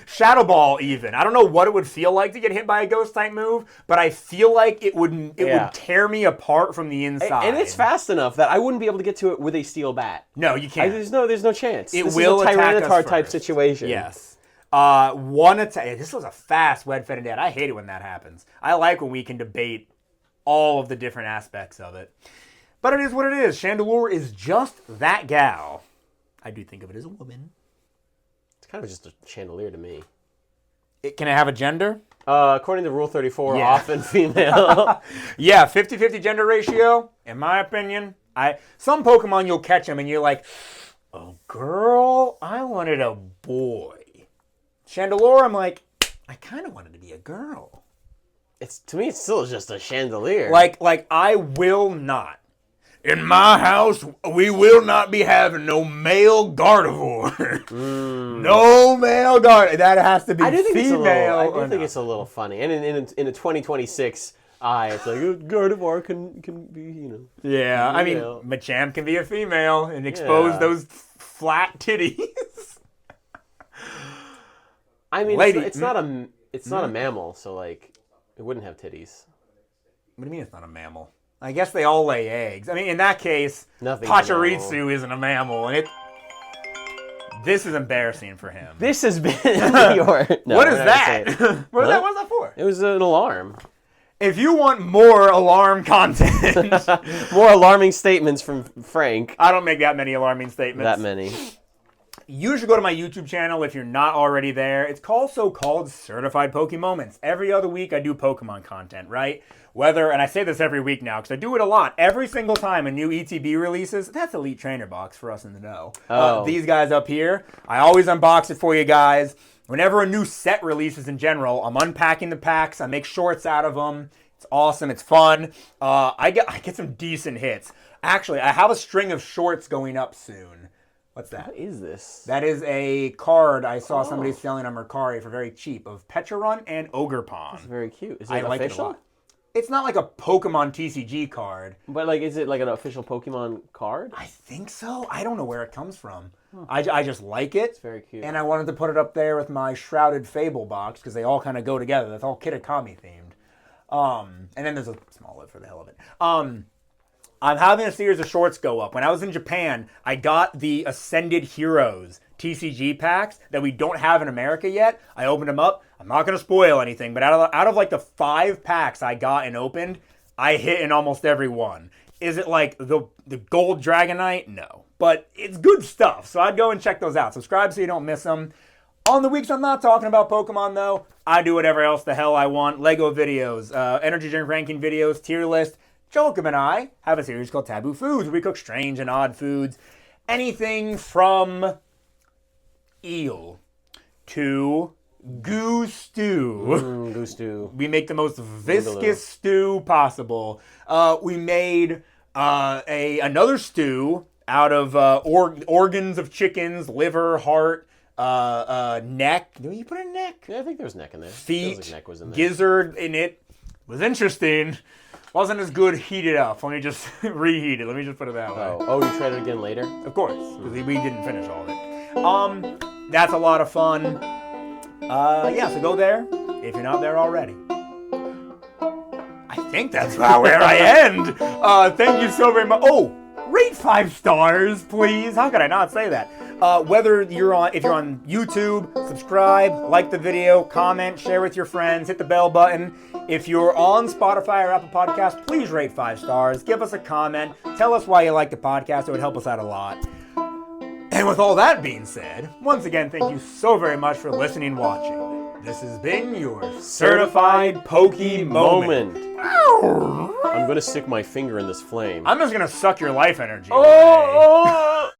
Shadow Ball even. I don't know what it would feel like to get hit by a ghost type move, but I feel like it would tear me apart from the inside. And it's fast enough that I wouldn't be able to get to it with a steel bat. No, you can't. There's no chance. It this will is a attack us Tyranitar type first. situation. Yes. One attack. This was a fast wed-fed dead. I hate it when that happens. I like when we can debate all of the different aspects of it. But it is what it is. Chandelure is just that gal. I do think of it as a woman. It's kind of just a chandelier to me. Can it have a gender? According to Rule 34, Yeah. often female. Yeah, 50-50 gender ratio, in my opinion. Some Pokemon you'll catch them and you're like, oh, girl, I wanted a boy. Chandelure, I'm like, I kind of wanted to be a girl. To me, it's still just a chandelier. Like I will not. In my house, we will not be having no male Gardevoir. No male Gardevoir. That has to be female. I do think it's a little funny. And in a 2026 it's like, Gardevoir can be, Yeah, I mean, Machamp can be a female and expose those flat titties. I mean, Lady. it's not a mammal, so like it wouldn't have titties. What do you mean it's not a mammal? I guess they all lay eggs. I mean, in that case, Nothing's Pachirisu isn't a mammal, and this is embarrassing for him. This has been your. No, what is that? What is that for? It was an alarm. If you want more alarm content, More alarming statements from Frank. I don't make that many alarming statements. That many. You should go to my YouTube channel if you're not already there. It's so-called Certified Pokemoments. Every other week I do Pokemon content, right? And I say this every week now because I do it a lot. Every single time a new ETB releases, that's Elite Trainer Box for us in the know. These guys up here, I always unbox it for you guys. Whenever a new set releases in general, I'm unpacking the packs. I make shorts out of them. It's awesome. It's fun. I get some decent hits. Actually, I have a string of shorts going up soon. What's that? What is this? That is a card I saw somebody selling on Mercari for very cheap of Pecharunt and Ogerpon. It's very cute. Is it I official? like it a lot. It's not like a Pokemon TCG card. But like, is it like an official Pokemon card? I think so. I don't know where it comes from. I just like it. It's very cute. And I wanted to put it up there with my Shrouded Fable box because they all kind of go together. That's all Kitakami themed. And then there's a small lid for the hell of it. I'm having a series of shorts go up. When I was in Japan, I got the Ascended Heroes TCG packs that we don't have in America yet. I opened them up. I'm not going to spoil anything, but out of like the 5 packs I got and opened, I hit in almost every one. Is it like the Gold Dragonite? No. But it's good stuff, so I'd go and check those out. Subscribe so you don't miss them. On the weeks I'm not talking about Pokemon, though, I do whatever else the hell I want. Lego videos, energy drink ranking videos, tier list. Joachim and I have a series called Taboo Foods where we cook strange and odd foods. Anything from eel to goo stew. Goo stew. We make the most viscous stew possible. We made another stew out of organs of chickens, liver, heart, neck. Did you put a neck? Yeah, I think there was neck in there. Feet, like neck was in there. gizzard in it. Was interesting. Wasn't as good heated up. Let me just reheat it. Let me just put it that way. Oh, you tried it again later? Of course, because we didn't finish all of it. That's a lot of fun. Yeah, so go there if you're not there already. I think that's where I end. Thank you so very much. Oh, rate 5 stars, please. How could I not say that? Whether if you're on YouTube, subscribe, like the video, comment, share with your friends, hit the bell button. If you're on Spotify or Apple Podcasts, please rate 5 stars. Give us a comment. Tell us why you like the podcast. It would help us out a lot. And with all that being said, once again, thank you so very much for listening and watching. This has been your Certified Pokey Moment. I'm gonna stick my finger in this flame. I'm just gonna suck your life energy away.